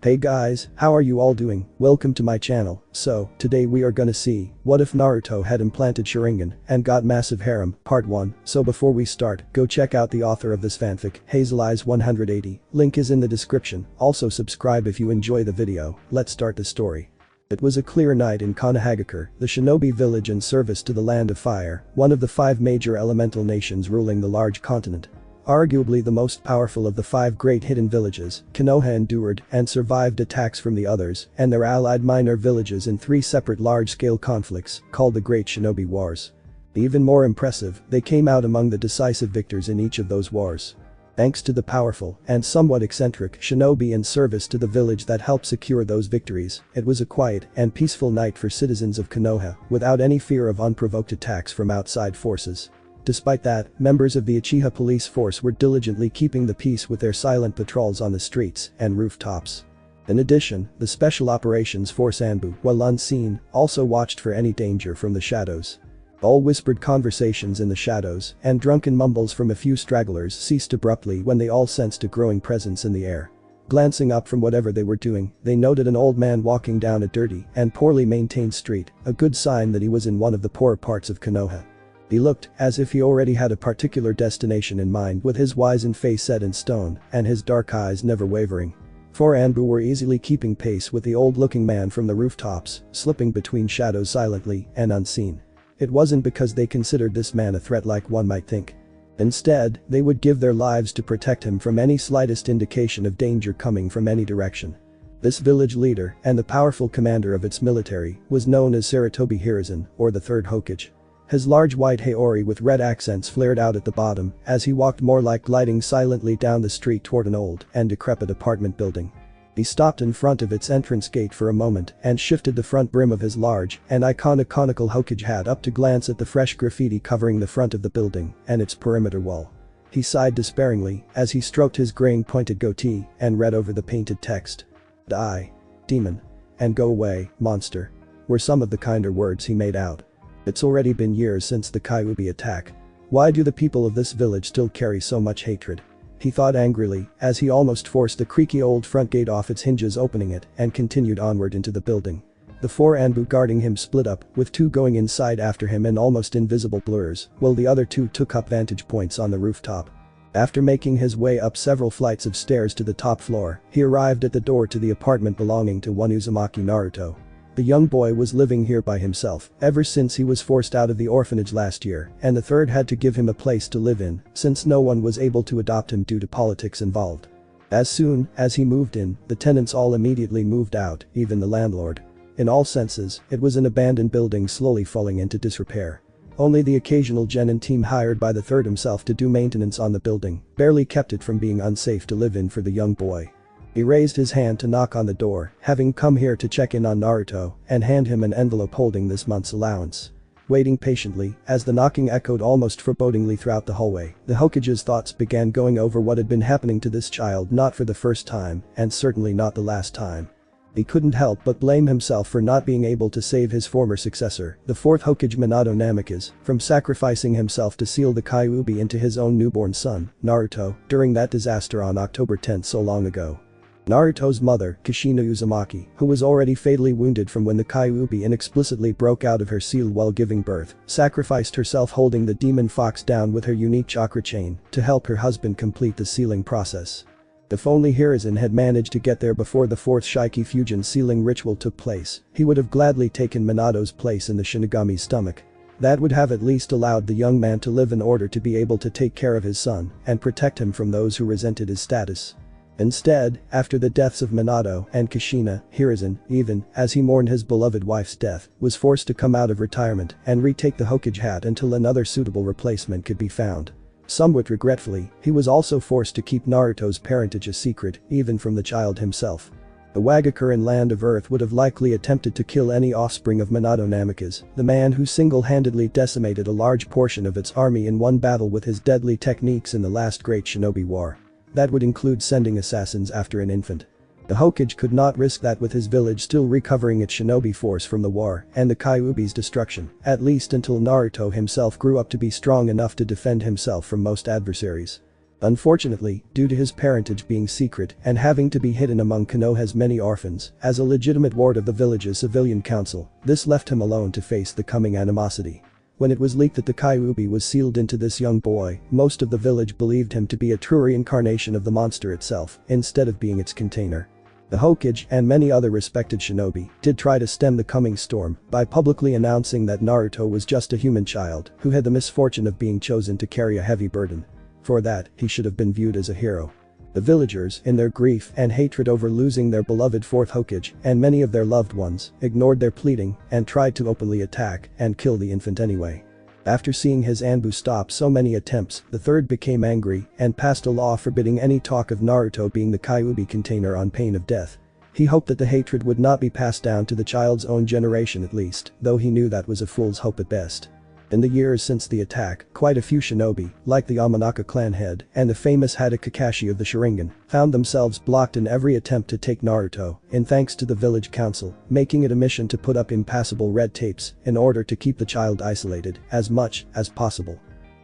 Hey guys, how are you all doing? Welcome to my channel. So, today we are gonna see, what if Naruto had implanted Sharingan and got massive harem, part 1. So before we start, go check out the author of this fanfic, Hazeleyes180, link is in the description, also subscribe if you enjoy the video, let's start the story. It was a clear night in Konohagakure, the shinobi village in service to the Land of Fire, one of the 5 major elemental nations ruling the large continent. Arguably the most powerful of the 5 great hidden villages, Konoha endured and survived attacks from the others and their allied minor villages in 3 separate large-scale conflicts, called the Great Shinobi Wars. Even more impressive, they came out among the decisive victors in each of those wars. Thanks to the powerful and somewhat eccentric shinobi in service to the village that helped secure those victories, it was a quiet and peaceful night for citizens of Konoha, without any fear of unprovoked attacks from outside forces. Despite that, members of the Uchiha police force were diligently keeping the peace with their silent patrols on the streets and rooftops. In addition, the Special Operations Force Anbu, while unseen, also watched for any danger from the shadows. All whispered conversations in the shadows and drunken mumbles from a few stragglers ceased abruptly when they all sensed a growing presence in the air. Glancing up from whatever they were doing, they noted an old man walking down a dirty and poorly maintained street, a good sign that he was in one of the poorer parts of Konoha. He looked as if he already had a particular destination in mind, with his wizened face set in stone and his dark eyes never wavering. 4 Anbu were easily keeping pace with the old-looking man from the rooftops, slipping between shadows silently and unseen. It wasn't because they considered this man a threat like one might think. Instead, they would give their lives to protect him from any slightest indication of danger coming from any direction. This village leader and the powerful commander of its military was known as Sarutobi Hiruzen, or the Third Hokage. His large white haori with red accents flared out at the bottom as he walked more like gliding silently down the street toward an old and decrepit apartment building. He stopped in front of its entrance gate for a moment and shifted the front brim of his large and iconic conical Hokage hat up to glance at the fresh graffiti covering the front of the building and its perimeter wall. He sighed despairingly as he stroked his graying pointed goatee and read over the painted text. "Die, demon. And go away, monster," were some of the kinder words he made out. It's already been years since the Kyuubi attack. Why do the people of this village still carry so much hatred? He thought angrily as he almost forced the creaky old front gate off its hinges, opening it and continued onward into the building. The 4 Anbu guarding him split up, with 2 going inside after him in almost invisible blurs, while the other 2 took up vantage points on the rooftop. After making his way up several flights of stairs to the top floor, he arrived at the door to the apartment belonging to one Uzumaki Naruto. The young boy was living here by himself ever since he was forced out of the orphanage last year, and the third had to give him a place to live in since no one was able to adopt him due to politics involved. As soon as he moved in, the tenants all immediately moved out, even the landlord. In all senses, it was an abandoned building slowly falling into disrepair. Only the occasional genin team hired by the third himself to do maintenance on the building barely kept it from being unsafe to live in for the young boy. He raised his hand to knock on the door, having come here to check in on Naruto and hand him an envelope holding this month's allowance. Waiting patiently, as the knocking echoed almost forebodingly throughout the hallway, the Hokage's thoughts began going over what had been happening to this child, not for the first time and certainly not the last time. He couldn't help but blame himself for not being able to save his former successor, the 4th Hokage Minato Namikaze, from sacrificing himself to seal the Kyuubi into his own newborn son, Naruto, during that disaster on October 10 so long ago. Naruto's mother, Kushina Uzumaki, who was already fatally wounded from when the Kyuubi inexplicitly broke out of her seal while giving birth, sacrificed herself holding the demon fox down with her unique chakra chain to help her husband complete the sealing process. If only Hiruzen had managed to get there before the 4th Shiki Fusion sealing ritual took place, he would have gladly taken Minato's place in the Shinigami's stomach. That would have at least allowed the young man to live in order to be able to take care of his son and protect him from those who resented his status. Instead, after the deaths of Minato and Kushina, Hiruzen, even as he mourned his beloved wife's death, was forced to come out of retirement and retake the Hokage hat until another suitable replacement could be found. Somewhat regretfully, he was also forced to keep Naruto's parentage a secret, even from the child himself. The Wagakuren Land of Earth would have likely attempted to kill any offspring of Minato Namikaze, the man who single-handedly decimated a large portion of its army in one battle with his deadly techniques in the last Great Shinobi War. That would include sending assassins after an infant. The Hokage could not risk that with his village still recovering its shinobi force from the war and the Kyuubi's destruction, at least until Naruto himself grew up to be strong enough to defend himself from most adversaries. Unfortunately, due to his parentage being secret and having to be hidden among Konoha's many orphans, as a legitimate ward of the village's civilian council, this left him alone to face the coming animosity. When it was leaked that the Kyuubi was sealed into this young boy, most of the village believed him to be a true reincarnation of the monster itself, instead of being its container. The Hokage and many other respected shinobi did try to stem the coming storm by publicly announcing that Naruto was just a human child who had the misfortune of being chosen to carry a heavy burden. For that, he should have been viewed as a hero. The villagers, in their grief and hatred over losing their beloved fourth Hokage and many of their loved ones, ignored their pleading and tried to openly attack and kill the infant anyway. After seeing his Anbu stop so many attempts, the third became angry and passed a law forbidding any talk of Naruto being the Kyuubi container on pain of death. He hoped that the hatred would not be passed down to the child's own generation at least, though he knew that was a fool's hope at best. In the years since the attack, quite a few shinobi, like the Amanaka clan head and the famous Hada Kakashi of the Sharingan, found themselves blocked in every attempt to take Naruto, in thanks to the village council, making it a mission to put up impassable red tapes in order to keep the child isolated as much as possible.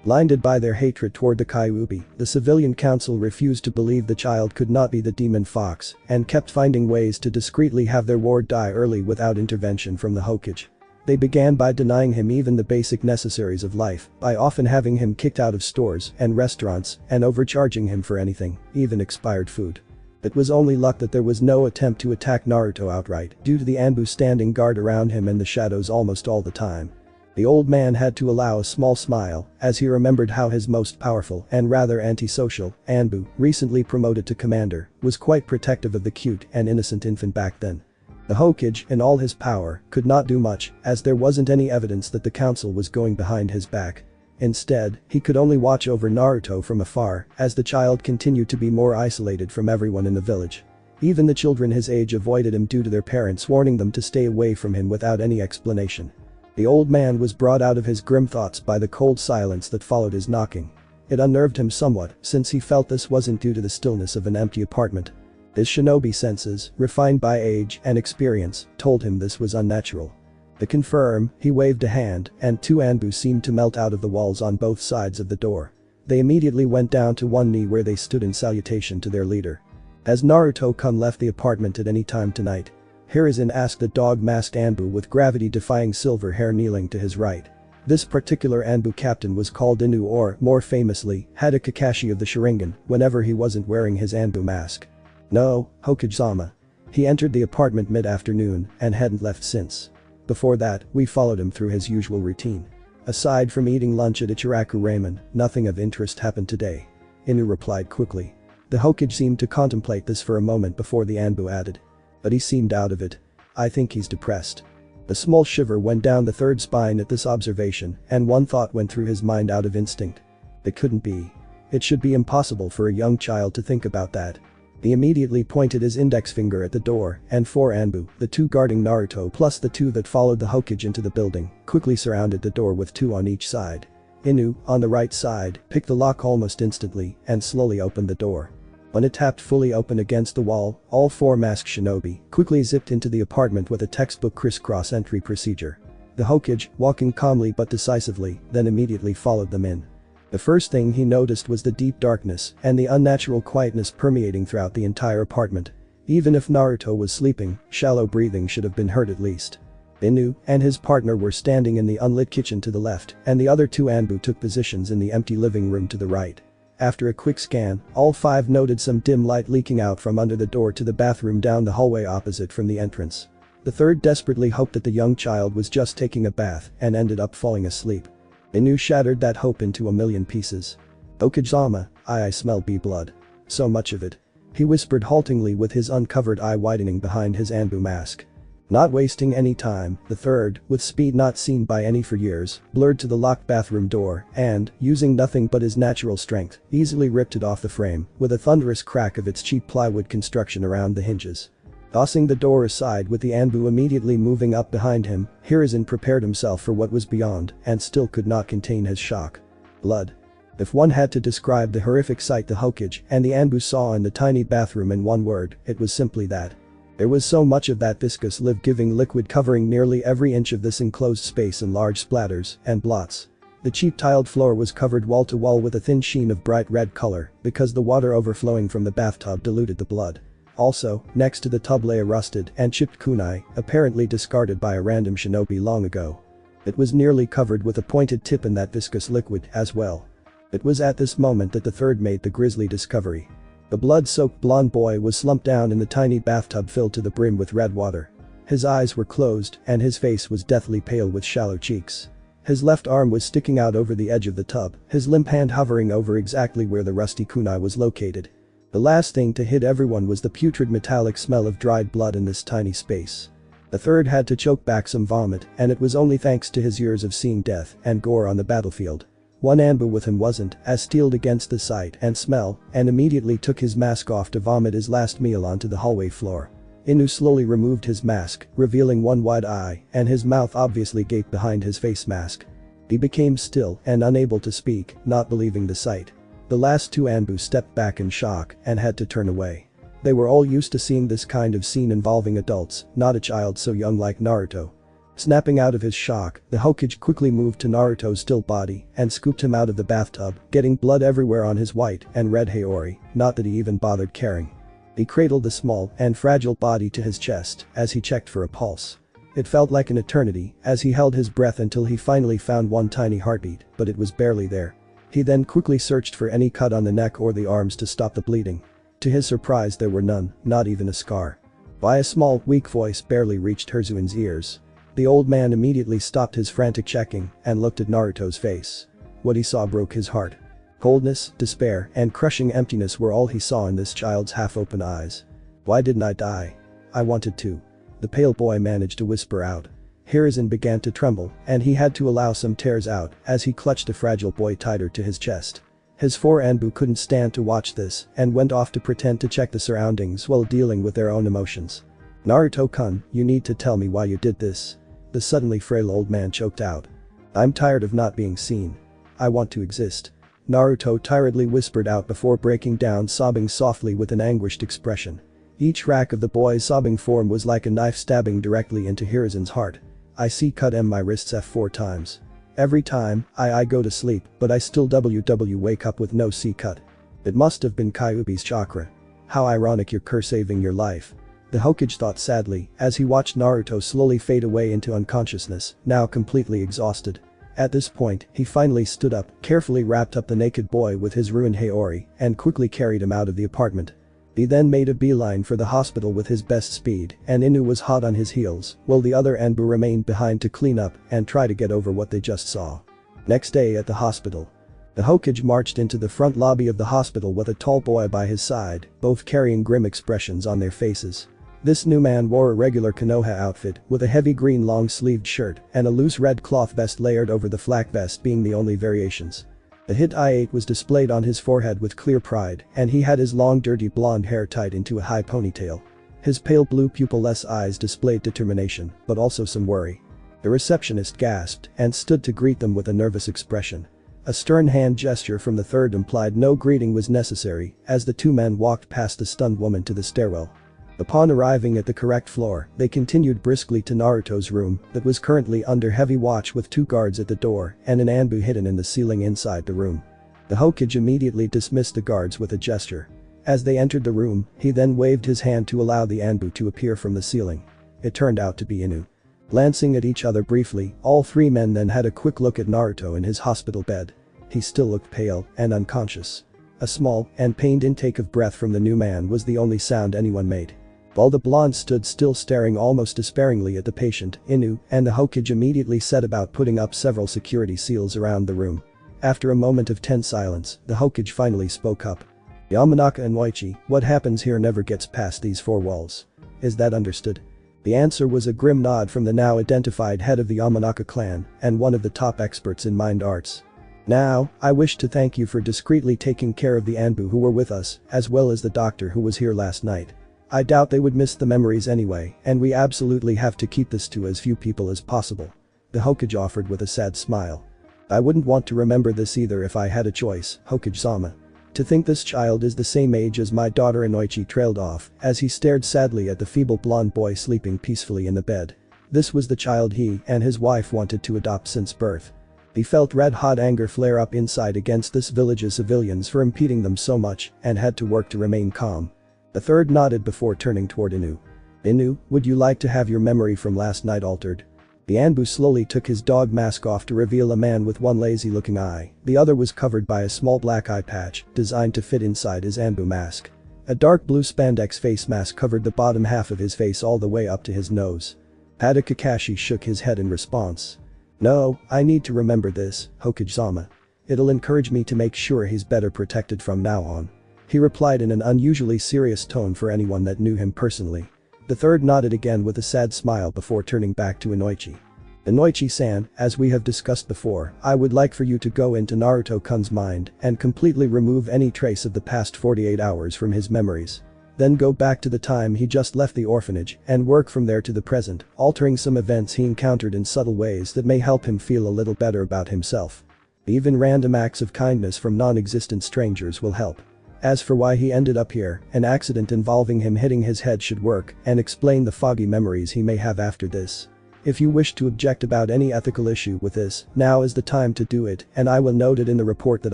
Blinded by their hatred toward the Kyuubi, the civilian council refused to believe the child could not be the demon fox and kept finding ways to discreetly have their ward die early without intervention from the Hokage. They began by denying him even the basic necessaries of life, by often having him kicked out of stores and restaurants and overcharging him for anything, even expired food. It was only luck that there was no attempt to attack Naruto outright due to the Anbu standing guard around him and the shadows almost all the time. The old man had to allow a small smile as he remembered how his most powerful and rather antisocial Anbu, recently promoted to commander, was quite protective of the cute and innocent infant back then. The Hokage, in all his power, could not do much as there wasn't any evidence that the council was going behind his back. Instead, he could only watch over Naruto from afar as the child continued to be more isolated from everyone in the village. Even the children his age avoided him due to their parents warning them to stay away from him without any explanation. The old man was brought out of his grim thoughts by the cold silence that followed his knocking. It unnerved him somewhat since he felt this wasn't due to the stillness of an empty apartment. His shinobi senses, refined by age and experience, told him this was unnatural. To confirm, he waved a hand and two Anbu seemed to melt out of the walls on both sides of the door. They immediately went down to one knee where they stood in salutation to their leader. Has Naruto-kun left the apartment at any time tonight? Hiruzen asked the dog-masked Anbu with gravity-defying silver hair kneeling to his right. This particular Anbu captain was called Inu or, more famously, Hada Kakashi of the Sharingan whenever he wasn't wearing his Anbu mask. No, Hokage-sama. He entered the apartment mid-afternoon and hadn't left since. Before that, we followed him through his usual routine. Aside from eating lunch at Ichiraku Ramen, nothing of interest happened today. Inu replied quickly. The Hokage seemed to contemplate this for a moment before the Anbu added. But he seemed out of it. I think he's depressed. A small shiver went down the third spine at this observation and one thought went through his mind out of instinct. It couldn't be. It should be impossible for a young child to think about that. He immediately pointed his index finger at the door and four Anbu, the two guarding Naruto plus the two that followed the Hokage into the building, quickly surrounded the door with two on each side. Inu, on the right side, picked the lock almost instantly and slowly opened the door. When it tapped fully open against the wall, all four masked shinobi quickly zipped into the apartment with a textbook crisscross entry procedure. The Hokage, walking calmly but decisively, then immediately followed them in. The first thing he noticed was the deep darkness and the unnatural quietness permeating throughout the entire apartment. Even if Naruto was sleeping, shallow breathing should have been heard at least. Inu and his partner were standing in the unlit kitchen to the left and the other two Anbu took positions in the empty living room to the right. After a quick scan, all five noted some dim light leaking out from under the door to the bathroom down the hallway opposite from the entrance. The third desperately hoped that the young child was just taking a bath and ended up falling asleep. Inu shattered that hope into a million pieces. Hokage-sama, I smell bee blood. So much of it. He whispered haltingly with his uncovered eye widening behind his Anbu mask. Not wasting any time, the third, with speed not seen by any for years, blurred to the locked bathroom door and, using nothing but his natural strength, easily ripped it off the frame with a thunderous crack of its cheap plywood construction around the hinges. Tossing the door aside with the Anbu immediately moving up behind him, Hiruzen prepared himself for what was beyond and still could not contain his shock. Blood. If one had to describe the horrific sight the Hokage and the Anbu saw in the tiny bathroom in one word, it was simply that. There was so much of that viscous life-giving liquid covering nearly every inch of this enclosed space in large splatters and blots. The cheap tiled floor was covered wall to wall with a thin sheen of bright red color because the water overflowing from the bathtub diluted the blood. Also, next to the tub lay a rusted and chipped kunai, apparently discarded by a random shinobi long ago. It was nearly covered with a pointed tip in that viscous liquid as well. It was at this moment that the third made the grisly discovery. The blood-soaked blonde boy was slumped down in the tiny bathtub filled to the brim with red water. His eyes were closed and his face was deathly pale with shallow cheeks. His left arm was sticking out over the edge of the tub, his limp hand hovering over exactly where the rusty kunai was located. The last thing to hit everyone was the putrid metallic smell of dried blood in this tiny space. The third had to choke back some vomit, and it was only thanks to his years of seeing death and gore on the battlefield. One Anbu with him wasn't as steeled against the sight and smell and immediately took his mask off to vomit his last meal onto the hallway floor. Inu slowly removed his mask, revealing one wide eye, and his mouth obviously gaped behind his face mask. He became still and unable to speak, not believing the sight. The last two Anbu stepped back in shock and had to turn away. They were all used to seeing this kind of scene involving adults, not a child so young like Naruto. Snapping out of his shock, the Hokage quickly moved to Naruto's still body and scooped him out of the bathtub, getting blood everywhere on his white and red haori, not that he even bothered caring. He cradled the small and fragile body to his chest as he checked for a pulse. It felt like an eternity as he held his breath until he finally found one tiny heartbeat, but it was barely there. He then quickly searched for any cut on the neck or the arms to stop the bleeding. To his surprise there were none, not even a scar. Why a small, weak voice barely reached Herzuin's ears. The old man immediately stopped his frantic checking and looked at Naruto's face. What he saw broke his heart. Coldness, despair, and crushing emptiness were all he saw in this child's half-open eyes. Why didn't I die? I wanted to. The pale boy managed to whisper out. Hiruzen began to tremble, and he had to allow some tears out as he clutched the fragile boy tighter to his chest. His four Anbu couldn't stand to watch this and went off to pretend to check the surroundings while dealing with their own emotions. Naruto-kun, you need to tell me why you did this. The suddenly frail old man choked out. I'm tired of not being seen. I want to exist. Naruto tiredly whispered out before breaking down sobbing softly with an anguished expression. Each rack of the boy's sobbing form was like a knife stabbing directly into Hiruzen's heart. I see cut my wrists F4 times. Every time, I go to sleep, but I still wake up with no C cut. It must have been Kyuubi's chakra. How ironic your curse saving your life. The Hokage thought sadly as he watched Naruto slowly fade away into unconsciousness, now completely exhausted. At this point, he finally stood up, carefully wrapped up the naked boy with his ruined haori, and quickly carried him out of the apartment. He then made a beeline for the hospital with his best speed, and Inu was hot on his heels, while the other Anbu remained behind to clean up and try to get over what they just saw. Next day at the hospital. The Hokage marched into the front lobby of the hospital with a tall boy by his side, both carrying grim expressions on their faces. This new man wore a regular Konoha outfit with a heavy green long-sleeved shirt and a loose red cloth vest layered over the flak vest being the only variations. The hit I-8 was displayed on his forehead with clear pride, and he had his long dirty blonde hair tied into a high ponytail. His pale blue pupil-less eyes displayed determination, but also some worry. The receptionist gasped and stood to greet them with a nervous expression. A stern hand gesture from the third implied no greeting was necessary as the two men walked past the stunned woman to the stairwell. Upon arriving at the correct floor, they continued briskly to Naruto's room that was currently under heavy watch with two guards at the door and an Anbu hidden in the ceiling inside the room. The Hokage immediately dismissed the guards with a gesture. As they entered the room, he then waved his hand to allow the Anbu to appear from the ceiling. It turned out to be Inu. Glancing at each other briefly, all three men then had a quick look at Naruto in his hospital bed. He still looked pale and unconscious. A small and pained intake of breath from the new man was the only sound anyone made. While the blonde stood still staring almost despairingly at the patient, Inu and the Hokage immediately set about putting up several security seals around the room. After a moment of tense silence, the Hokage finally spoke up. Yamanaka and Moichi, what happens here never gets past these four walls. Is that understood? The answer was a grim nod from the now identified head of the Yamanaka clan and one of the top experts in mind arts. Now, I wish to thank you for discreetly taking care of the Anbu who were with us, as well as the doctor who was here last night. I doubt they would miss the memories anyway, and we absolutely have to keep this to as few people as possible. The Hokage offered with a sad smile. I wouldn't want to remember this either if I had a choice, Hokage-sama. To think this child is the same age as my daughter. Inoichi trailed off as he stared sadly at the feeble blonde boy sleeping peacefully in the bed. This was the child he and his wife wanted to adopt since birth. He felt red-hot anger flare up inside against this village's civilians for impeding them so much and had to work to remain calm. The third nodded before turning toward Inu. Inu, would you like to have your memory from last night altered? The Anbu slowly took his dog mask off to reveal a man with one lazy-looking eye, the other was covered by a small black eye patch designed to fit inside his Anbu mask. A dark blue spandex face mask covered the bottom half of his face all the way up to his nose. Pada Kakashi shook his head in response. No, I need to remember this, Hokage-sama. It'll encourage me to make sure he's better protected from now on. He replied in an unusually serious tone for anyone that knew him personally. The third nodded again with a sad smile before turning back to Inoichi. Inoichi-san, as we have discussed before, I would like for you to go into Naruto-kun's mind and completely remove any trace of the past 48 hours from his memories. Then go back to the time he just left the orphanage and work from there to the present, altering some events he encountered in subtle ways that may help him feel a little better about himself. Even random acts of kindness from non-existent strangers will help. As for why he ended up here, an accident involving him hitting his head should work and explain the foggy memories he may have after this. If you wish to object about any ethical issue with this, now is the time to do it and I will note it in the report that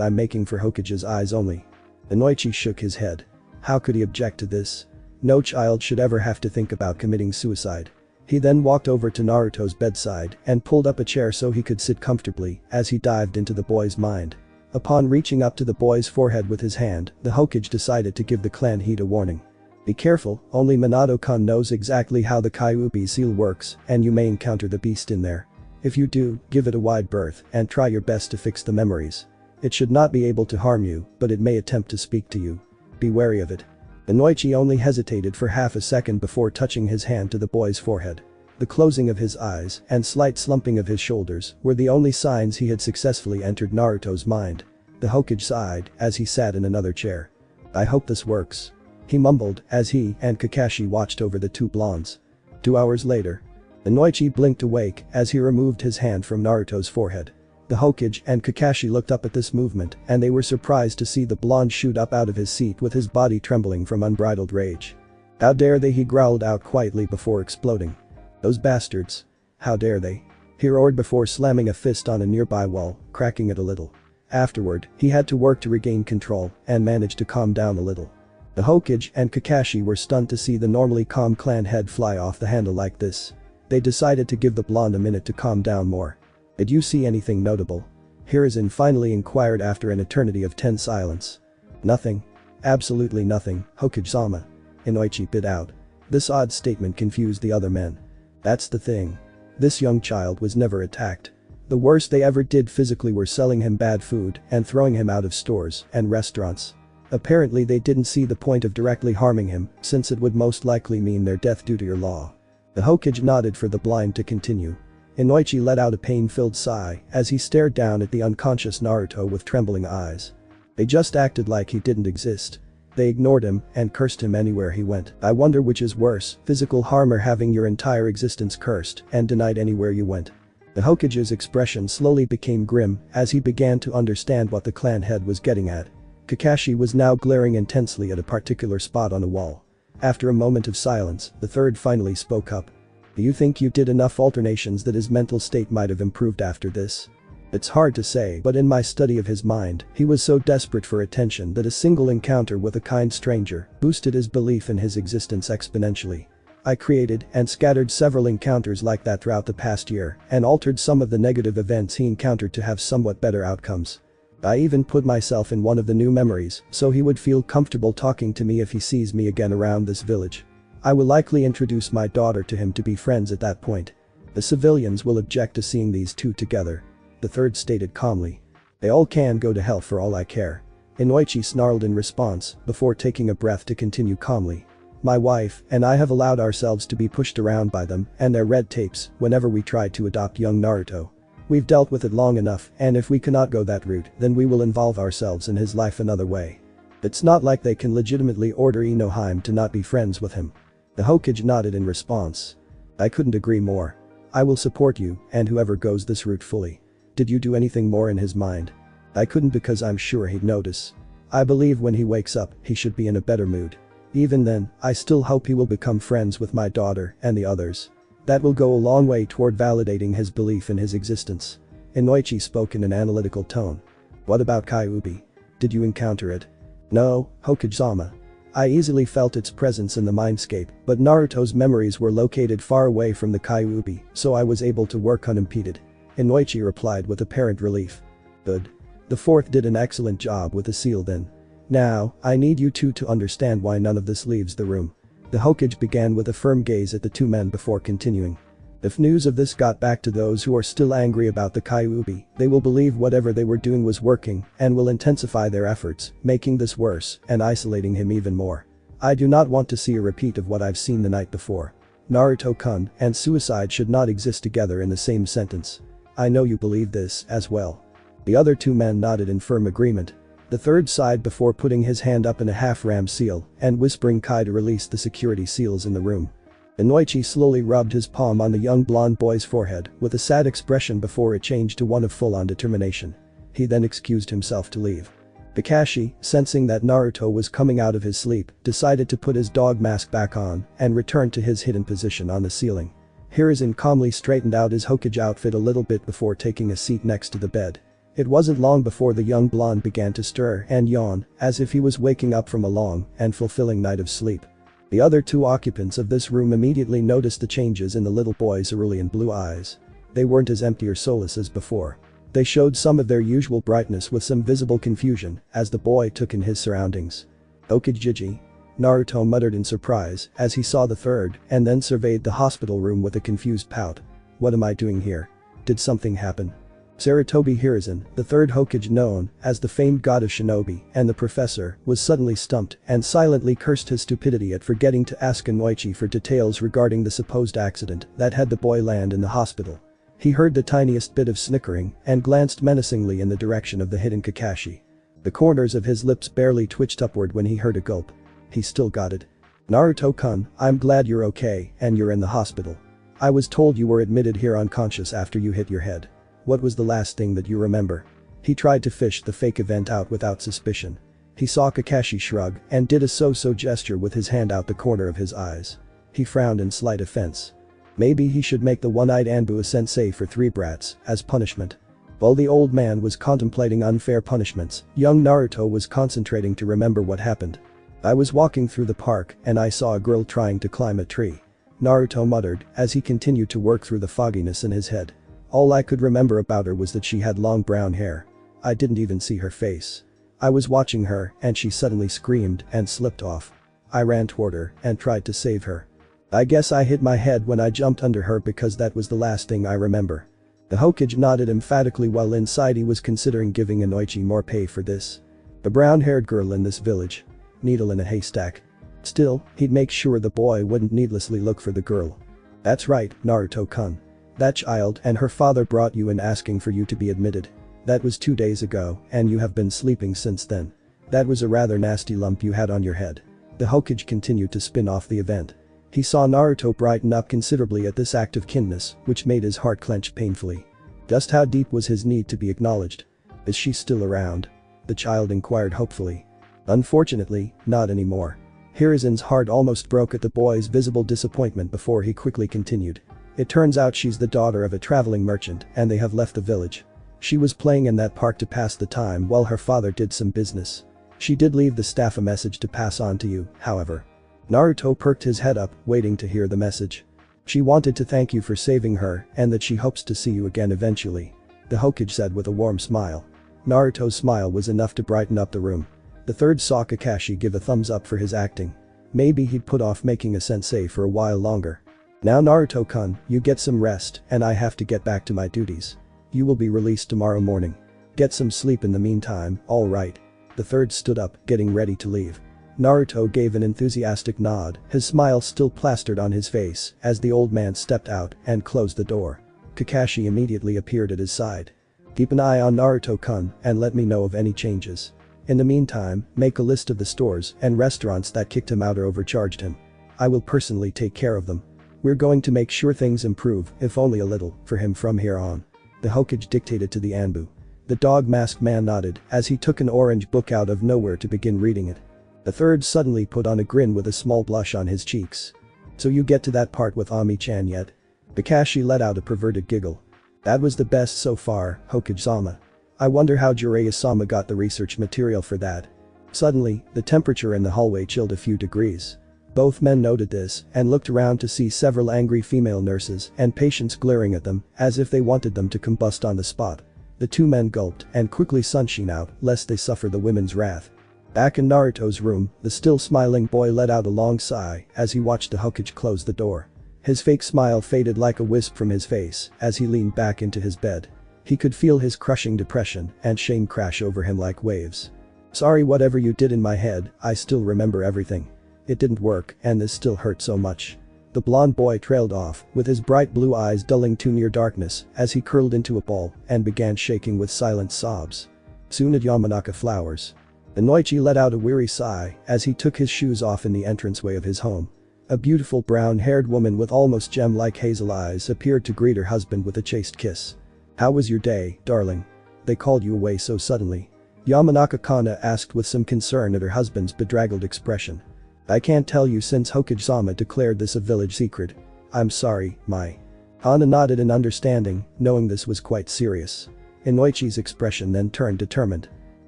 I'm making for Hokage's eyes only. Inoichi shook his head. How could he object to this? No child should ever have to think about committing suicide. He then walked over to Naruto's bedside and pulled up a chair so he could sit comfortably as he dived into the boy's mind. Upon reaching up to the boy's forehead with his hand, the Hokage decided to give the clan heat a warning. Be careful, only Minato-kun knows exactly how the Kyuubi seal works and you may encounter the beast in there. If you do, give it a wide berth and try your best to fix the memories. It should not be able to harm you, but it may attempt to speak to you. Be wary of it. Inoichi only hesitated for half a second before touching his hand to the boy's forehead. The closing of his eyes and slight slumping of his shoulders were the only signs he had successfully entered Naruto's mind. The Hokage sighed as he sat in another chair. I hope this works. He mumbled as he and Kakashi watched over the two blondes. 2 hours later. Inoichi blinked awake as he removed his hand from Naruto's forehead. The Hokage and Kakashi looked up at this movement and they were surprised to see the blonde shoot up out of his seat with his body trembling from unbridled rage. How dare they, he growled out quietly before exploding. Those bastards. How dare they? He roared before slamming a fist on a nearby wall, cracking it a little. Afterward, he had to work to regain control and managed to calm down a little. The Hokage and Kakashi were stunned to see the normally calm clan head fly off the handle like this. They decided to give the blonde a minute to calm down more. Did you see anything notable? Hiruzen finally inquired after an eternity of tense silence. Nothing. Absolutely nothing, Hokage-sama. Inoichi bit out. This odd statement confused the other men. That's the thing. This young child was never attacked. The worst they ever did physically were selling him bad food and throwing him out of stores and restaurants. Apparently they didn't see the point of directly harming him since it would most likely mean their death due to your law. The Hokage nodded for the blind to continue. Inoichi let out a pain-filled sigh as he stared down at the unconscious Naruto with trembling eyes. They just acted like he didn't exist. They ignored him and cursed him anywhere he went. I wonder which is worse, physical harm or having your entire existence cursed and denied anywhere you went. The Hokage's expression slowly became grim as he began to understand what the clan head was getting at. Kakashi was now glaring intensely at a particular spot on the wall. After a moment of silence, the third finally spoke up. Do you think you did enough alternations that his mental state might have improved after this? It's hard to say, but in my study of his mind, he was so desperate for attention that a single encounter with a kind stranger boosted his belief in his existence exponentially. I created and scattered several encounters like that throughout the past year and altered some of the negative events he encountered to have somewhat better outcomes. I even put myself in one of the new memories so he would feel comfortable talking to me if he sees me again around this village. I will likely introduce my daughter to him to be friends at that point. The civilians will object to seeing these two together. The third stated calmly. They all can go to hell for all I care. Inoichi snarled in response before taking a breath to continue calmly. My wife and I have allowed ourselves to be pushed around by them and their red tapes whenever we tried to adopt young Naruto. We've dealt with it long enough and if we cannot go that route then we will involve ourselves in his life another way. It's not like they can legitimately order Inohime to not be friends with him. The Hokage nodded in response. I couldn't agree more. I will support you and whoever goes this route fully. Did you do anything more in his mind? I couldn't because I'm sure he'd notice. I believe when he wakes up, he should be in a better mood. Even then, I still hope he will become friends with my daughter and the others. That will go a long way toward validating his belief in his existence. Inoichi spoke in an analytical tone. What about Kyuubi? Did you encounter it? No, Hokage-sama. I easily felt its presence in the mindscape, but Naruto's memories were located far away from the Kyuubi, so I was able to work unimpeded. Inoichi replied with apparent relief. Good. The fourth did an excellent job with the seal then. Now, I need you two to understand why none of this leaves the room. The Hokage began with a firm gaze at the two men before continuing. If news of this got back to those who are still angry about the Kyuubi, they will believe whatever they were doing was working and will intensify their efforts, making this worse and isolating him even more. I do not want to see a repeat of what I've seen the night before. Naruto-kun and suicide should not exist together in the same sentence. I know you believe this as well. The other two men nodded in firm agreement. The third sighed before putting his hand up in a half-ram seal and whispering Kai to release the security seals in the room. Inoichi slowly rubbed his palm on the young blonde boy's forehead with a sad expression before it changed to one of full-on determination. He then excused himself to leave. Kakashi, sensing that Naruto was coming out of his sleep, decided to put his dog mask back on and returned to his hidden position on the ceiling. Hiruzen calmly straightened out his Hokage outfit a little bit before taking a seat next to the bed. It wasn't long before the young blonde began to stir and yawn, as if he was waking up from a long and fulfilling night of sleep. The other two occupants of this room immediately noticed the changes in the little boy's cerulean blue eyes. They weren't as empty or soulless as before. They showed some of their usual brightness with some visible confusion as the boy took in his surroundings. Okajiji? Naruto muttered in surprise as he saw the third and then surveyed the hospital room with a confused pout. What am I doing here? Did something happen? Sarutobi Hiruzen, the third Hokage known as the famed god of shinobi and the professor, was suddenly stumped and silently cursed his stupidity at forgetting to ask Inoichi for details regarding the supposed accident that had the boy land in the hospital. He heard the tiniest bit of snickering and glanced menacingly in the direction of the hidden Kakashi. The corners of his lips barely twitched upward when he heard a gulp. He still got it. Naruto-kun, I'm glad you're okay and you're in the hospital. I was told you were admitted here unconscious after you hit your head. What was the last thing that you remember? He tried to fish the fake event out without suspicion. He saw Kakashi shrug and did a so-so gesture with his hand out the corner of his eyes. He frowned in slight offense. Maybe he should make the one-eyed Anbu a sensei for 3 brats as punishment. While the old man was contemplating unfair punishments, young Naruto was concentrating to remember what happened. I was walking through the park and I saw a girl trying to climb a tree. Naruto muttered as he continued to work through the fogginess in his head. All I could remember about her was that she had long brown hair. I didn't even see her face. I was watching her and she suddenly screamed and slipped off. I ran toward her and tried to save her. I guess I hit my head when I jumped under her because that was the last thing I remember. The Hokage nodded emphatically while inside he was considering giving Inoichi more pay for this. The brown-haired girl in this village. Needle in a haystack. Still, he'd make sure the boy wouldn't needlessly look for the girl. That's right, Naruto-kun. That child and her father brought you in asking for you to be admitted. That was 2 days ago and you have been sleeping since then. That was a rather nasty lump you had on your head. The Hokage continued to spin off the event. He saw Naruto brighten up considerably at this act of kindness, which made his heart clench painfully. Just how deep was his need to be acknowledged? Is she still around? The child inquired hopefully. Unfortunately, not anymore. Hiruzen's heart almost broke at the boy's visible disappointment before he quickly continued. It turns out she's the daughter of a traveling merchant and they have left the village. She was playing in that park to pass the time while her father did some business. She did leave the staff a message to pass on to you, however. Naruto perked his head up, waiting to hear the message. She wanted to thank you for saving her and that she hopes to see you again eventually. The Hokage said with a warm smile. Naruto's smile was enough to brighten up the room. The third saw Kakashi give a thumbs up for his acting. Maybe he'd put off making a sensei for a while longer. Now Naruto-kun, you get some rest and I have to get back to my duties. You will be released tomorrow morning. Get some sleep in the meantime, alright. The third stood up, getting ready to leave. Naruto gave an enthusiastic nod, his smile still plastered on his face as the old man stepped out and closed the door. Kakashi immediately appeared at his side. Keep an eye on Naruto-kun and let me know of any changes. In the meantime, make a list of the stores and restaurants that kicked him out or overcharged him. I will personally take care of them. We're going to make sure things improve, if only a little, for him from here on. The Hokage dictated to the Anbu. The dog-masked man nodded as he took an orange book out of nowhere to begin reading it. The third suddenly put on a grin with a small blush on his cheeks. So you get to that part with Ami-chan yet? Kakashi let out a perverted giggle. That was the best so far, Hokage-sama. I wonder how Jiraiya-sama got the research material for that. Suddenly, the temperature in the hallway chilled a few degrees. Both men noted this and looked around to see several angry female nurses and patients glaring at them as if they wanted them to combust on the spot. The two men gulped and quickly sunshine out lest they suffer the women's wrath. Back in Naruto's room, the still smiling boy let out a long sigh as he watched the Hokage close the door. His fake smile faded like a wisp from his face as he leaned back into his bed. He could feel his crushing depression and shame crash over him like waves. Sorry, whatever you did in my head, I still remember everything. It didn't work and this still hurt so much. The blonde boy trailed off, with his bright blue eyes dulling to near darkness as he curled into a ball and began shaking with silent sobs. Soon at Yamanaka Flowers. Inoichi let out a weary sigh as he took his shoes off in the entranceway of his home. A beautiful brown-haired woman with almost gem-like hazel eyes appeared to greet her husband with a chaste kiss. How was your day, darling? They called you away so suddenly. Yamanaka Kana asked with some concern at her husband's bedraggled expression. I can't tell you since Hokage-sama declared this a village secret. I'm sorry, Mai. Kana nodded in understanding, knowing this was quite serious. Inoichi's expression then turned determined.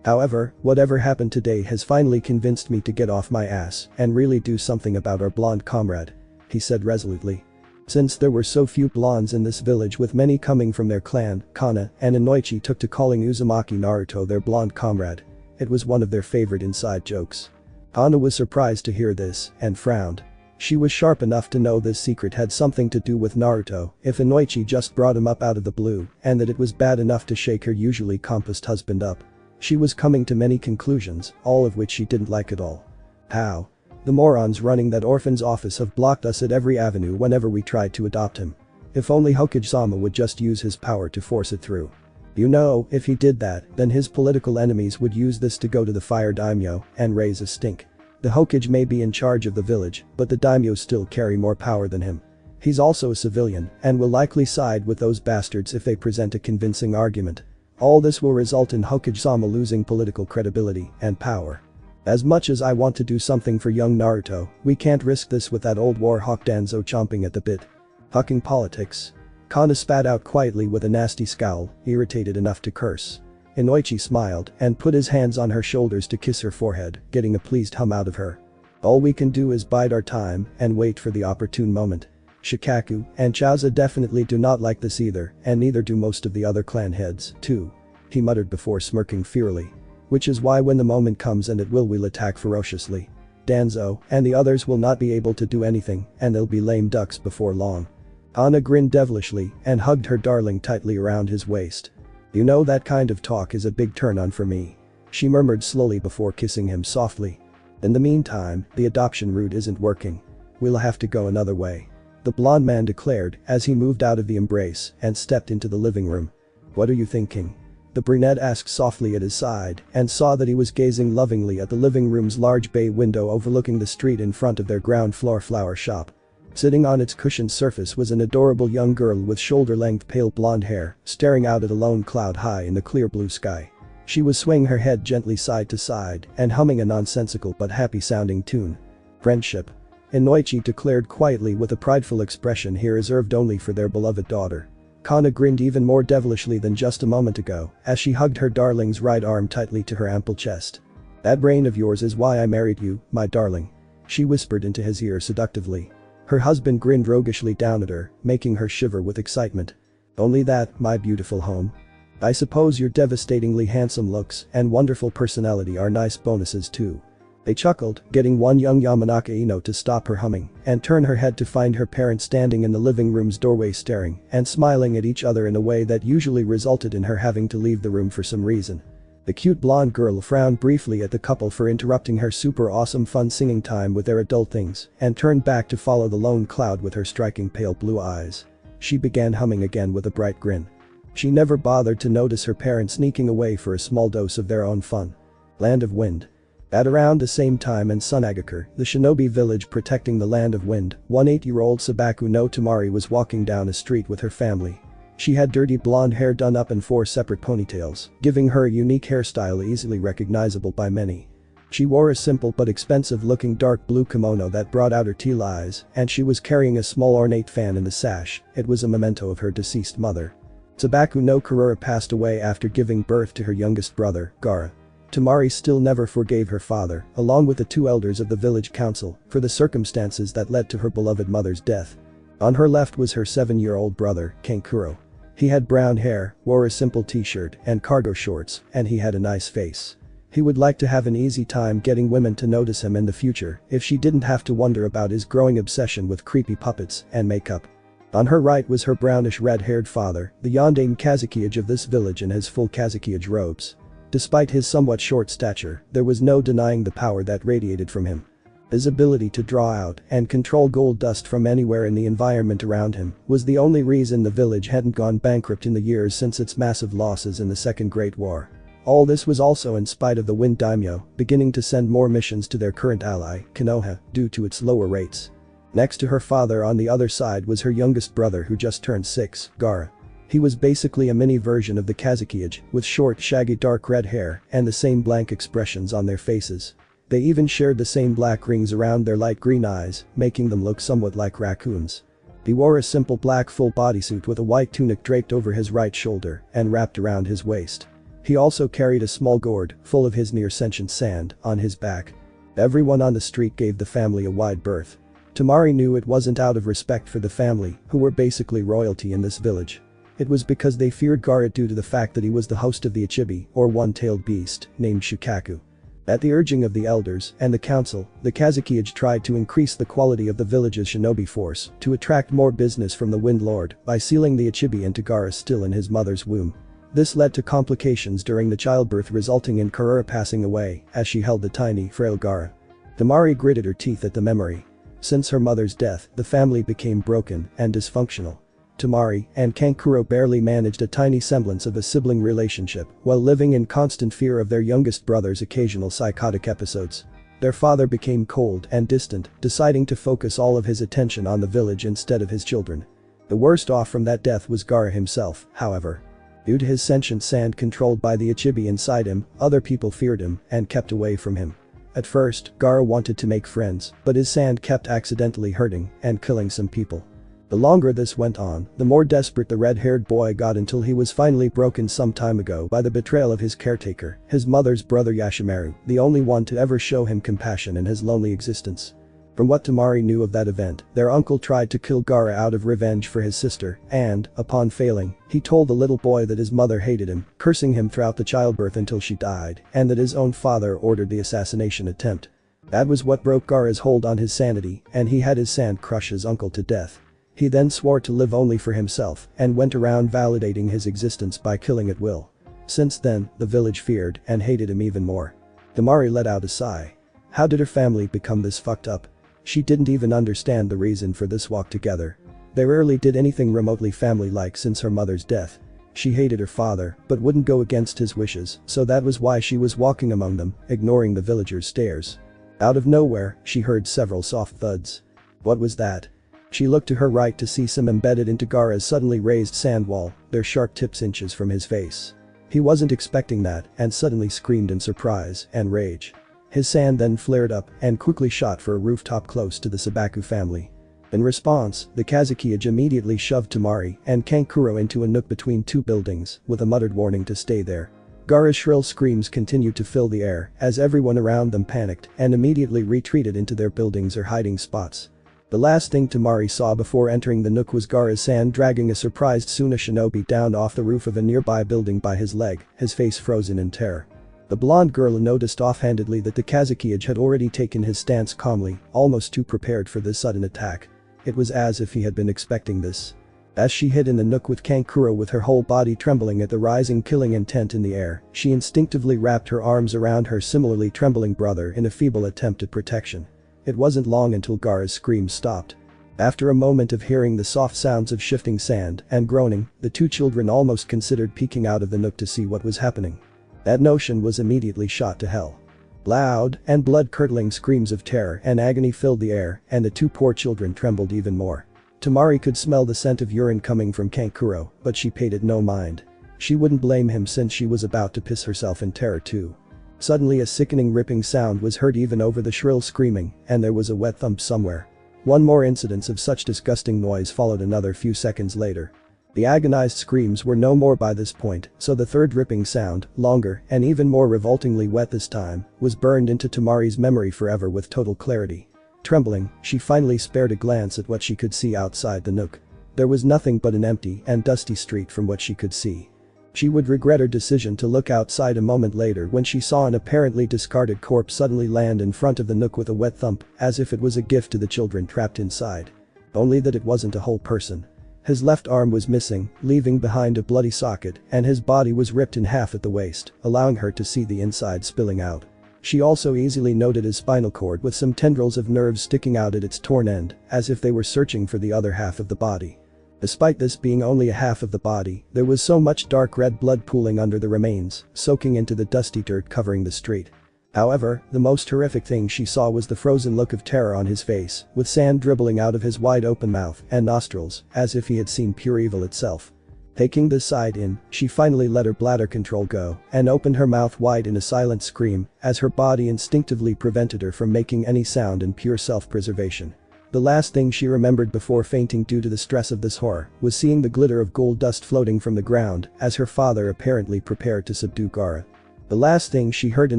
However, whatever happened today has finally convinced me to get off my ass and really do something about our blonde comrade, he said resolutely. Since there were so few blondes in this village with many coming from their clan, Kana and Inoichi took to calling Uzumaki Naruto their blonde comrade. It was one of their favorite inside jokes. Kana was surprised to hear this and frowned. She was sharp enough to know this secret had something to do with Naruto if Inoichi just brought him up out of the blue and that it was bad enough to shake her usually composed husband up. She was coming to many conclusions, all of which she didn't like at all. How? The morons running that orphan's office have blocked us at every avenue whenever we tried to adopt him. If only Hokage-sama would just use his power to force it through. You know, if he did that, then his political enemies would use this to go to the fire daimyo and raise a stink. The Hokage may be in charge of the village, but the daimyo still carry more power than him. He's also a civilian and will likely side with those bastards if they present a convincing argument. All this will result in Hokage-sama losing political credibility and power. As much as I want to do something for young Naruto, we can't risk this with that old warhawk Danzo chomping at the bit. Hucking politics. Kana spat out quietly with a nasty scowl, irritated enough to curse. Inoichi smiled and put his hands on her shoulders to kiss her forehead, getting a pleased hum out of her. All we can do is bide our time and wait for the opportune moment. Shikaku and Chauza definitely do not like this either, and neither do most of the other clan heads, too. He muttered before smirking fiercely. Which is why when the moment comes and it will, we'll attack ferociously. Danzo and the others will not be able to do anything and they'll be lame ducks before long. Anna grinned devilishly and hugged her darling tightly around his waist. You know, that kind of talk is a big turn on for me, she murmured slowly before kissing him softly. In the meantime, the adoption route isn't working. We'll have to go another way. The blonde man declared as he moved out of the embrace and stepped into the living room. What are you thinking? The brunette asked softly at his side and saw that he was gazing lovingly at the living room's large bay window overlooking the street in front of their ground floor flower shop. Sitting on its cushioned surface was an adorable young girl with shoulder-length pale blonde hair, staring out at a lone cloud high in the clear blue sky. She was swaying her head gently side to side and humming a nonsensical but happy-sounding tune. Friendship. Inoichi declared quietly with a prideful expression here reserved only for their beloved daughter. Kana grinned even more devilishly than just a moment ago as she hugged her darling's right arm tightly to her ample chest. That brain of yours is why I married you, my darling, she whispered into his ear seductively. Her husband grinned roguishly down at her, making her shiver with excitement. Only that, my beautiful home? I suppose your devastatingly handsome looks and wonderful personality are nice bonuses too. They chuckled, getting one young Yamanaka Ino to stop her humming and turn her head to find her parents standing in the living room's doorway staring and smiling at each other in a way that usually resulted in her having to leave the room for some reason. The cute blonde girl frowned briefly at the couple for interrupting her super awesome fun singing time with their adult things and turned back to follow the lone cloud with her striking pale blue eyes. She began humming again with a bright grin. She never bothered to notice her parents sneaking away for a small dose of their own fun. Land of Wind. At around the same time in Sunagakur, the shinobi village protecting the Land of Wind, one 8-year-old Sabaku no Temari was walking down a street with her family. She had dirty blonde hair done up in 4 separate ponytails, giving her a unique hairstyle easily recognizable by many. She wore a simple but expensive-looking dark blue kimono that brought out her teal eyes, and she was carrying a small ornate fan in the sash. It was a memento of her deceased mother. Sabaku no Kurura passed away after giving birth to her youngest brother, Gaara. Temari still never forgave her father, along with the two elders of the village council, for the circumstances that led to her beloved mother's death. On her left was her 7-year-old brother, Kankuro. He had brown hair, wore a simple t-shirt and cargo shorts, and he had a nice face. He would like to have an easy time getting women to notice him in the future if she didn't have to wonder about his growing obsession with creepy puppets and makeup. On her right was her brownish red-haired father, the Yondaime Kazukiage of this village in his full Kazukiage robes. Despite his somewhat short stature, there was no denying the power that radiated from him. His ability to draw out and control gold dust from anywhere in the environment around him was the only reason the village hadn't gone bankrupt in the years since its massive losses in the Second Great War. All this was also in spite of the Wind Daimyo beginning to send more missions to their current ally, Konoha, due to its lower rates. Next to her father on the other side was her youngest brother who just turned 6, Gaara. He was basically a mini version of the Kazukiage, with short shaggy dark red hair and the same blank expressions on their faces. They even shared the same black rings around their light green eyes, making them look somewhat like raccoons. He wore a simple black full bodysuit with a white tunic draped over his right shoulder and wrapped around his waist. He also carried a small gourd, full of his near-sentient sand, on his back. Everyone on the street gave the family a wide berth. Temari knew it wasn't out of respect for the family, who were basically royalty in this village. It was because they feared Gaara due to the fact that he was the host of the Ichibi, or one-tailed beast, named Shukaku. At the urging of the elders and the council, the Kazukiage tried to increase the quality of the village's shinobi force to attract more business from the Wind Lord by sealing the Ichibi into Gaara still in his mother's womb. This led to complications during the childbirth, resulting in Kurura passing away as she held the tiny, frail Gaara. Temari gritted her teeth at the memory. Since her mother's death, the family became broken and dysfunctional. Temari and Kankuro barely managed a tiny semblance of a sibling relationship while living in constant fear of their youngest brother's occasional psychotic episodes. Their father became cold and distant, deciding to focus all of his attention on the village instead of his children. The worst off from that death was Gaara himself, however. Due to his sentient sand controlled by the Ichibi inside him, other people feared him and kept away from him. At first, Gaara wanted to make friends, but his sand kept accidentally hurting and killing some people. The longer this went on, the more desperate the red-haired boy got until he was finally broken some time ago by the betrayal of his caretaker, his mother's brother Yashimaru, the only one to ever show him compassion in his lonely existence. From what Temari knew of that event, their uncle tried to kill Gaara out of revenge for his sister, and, upon failing, he told the little boy that his mother hated him, cursing him throughout the childbirth until she died, and that his own father ordered the assassination attempt. That was what broke Gaara's hold on his sanity, and he had his sand crush his uncle to death. He then swore to live only for himself and went around validating his existence by killing at will. Since then, the village feared and hated him even more. Temari let out a sigh. How did her family become this fucked up? She didn't even understand the reason for this walk together. They rarely did anything remotely family-like since her mother's death. She hated her father, but wouldn't go against his wishes, so that was why she was walking among them, ignoring the villagers' stares. Out of nowhere, she heard several soft thuds. What was that? She looked to her right to see some embedded into Gaara's suddenly raised sand wall, their sharp tips inches from his face. He wasn't expecting that and suddenly screamed in surprise and rage. His sand then flared up and quickly shot for a rooftop close to the Sabaku family. In response, the Kazukiage immediately shoved Temari and Kankuro into a nook between two buildings with a muttered warning to stay there. Gaara's shrill screams continued to fill the air as everyone around them panicked and immediately retreated into their buildings or hiding spots. The last thing Temari saw before entering the nook was Gaara's sand dragging a surprised Suna shinobi down off the roof of a nearby building by his leg, his face frozen in terror. The blonde girl noticed offhandedly that the Kazukiage had already taken his stance calmly, almost too prepared for this sudden attack. It was as if he had been expecting this. As she hid in the nook with Kankuro with her whole body trembling at the rising killing intent in the air, she instinctively wrapped her arms around her similarly trembling brother in a feeble attempt at protection. It wasn't long until Gaara's screams stopped. After a moment of hearing the soft sounds of shifting sand and groaning, the two children almost considered peeking out of the nook to see what was happening. That notion was immediately shot to hell. Loud and blood-curdling screams of terror and agony filled the air, and the two poor children trembled even more. Temari could smell the scent of urine coming from Kankuro, but she paid it no mind. She wouldn't blame him since she was about to piss herself in terror too. Suddenly a sickening ripping sound was heard even over the shrill screaming, and there was a wet thump somewhere. One more incident of such disgusting noise followed another few seconds later. The agonized screams were no more by this point, so the third ripping sound, longer and even more revoltingly wet this time, was burned into Temari's memory forever with total clarity. Trembling, she finally spared a glance at what she could see outside the nook. There was nothing but an empty and dusty street from what she could see. She would regret her decision to look outside a moment later when she saw an apparently discarded corpse suddenly land in front of the nook with a wet thump, as if it was a gift to the children trapped inside. Only that it wasn't a whole person. His left arm was missing, leaving behind a bloody socket, and his body was ripped in half at the waist, allowing her to see the inside spilling out. She also easily noted his spinal cord with some tendrils of nerves sticking out at its torn end, as if they were searching for the other half of the body. Despite this being only a half of the body, there was so much dark red blood pooling under the remains, soaking into the dusty dirt covering the street. However, the most horrific thing she saw was the frozen look of terror on his face, with sand dribbling out of his wide open mouth and nostrils, as if he had seen pure evil itself. Taking this sight in, she finally let her bladder control go and opened her mouth wide in a silent scream, as her body instinctively prevented her from making any sound in pure self-preservation. The last thing she remembered before fainting due to the stress of this horror was seeing the glitter of gold dust floating from the ground as her father apparently prepared to subdue Gaara. The last thing she heard in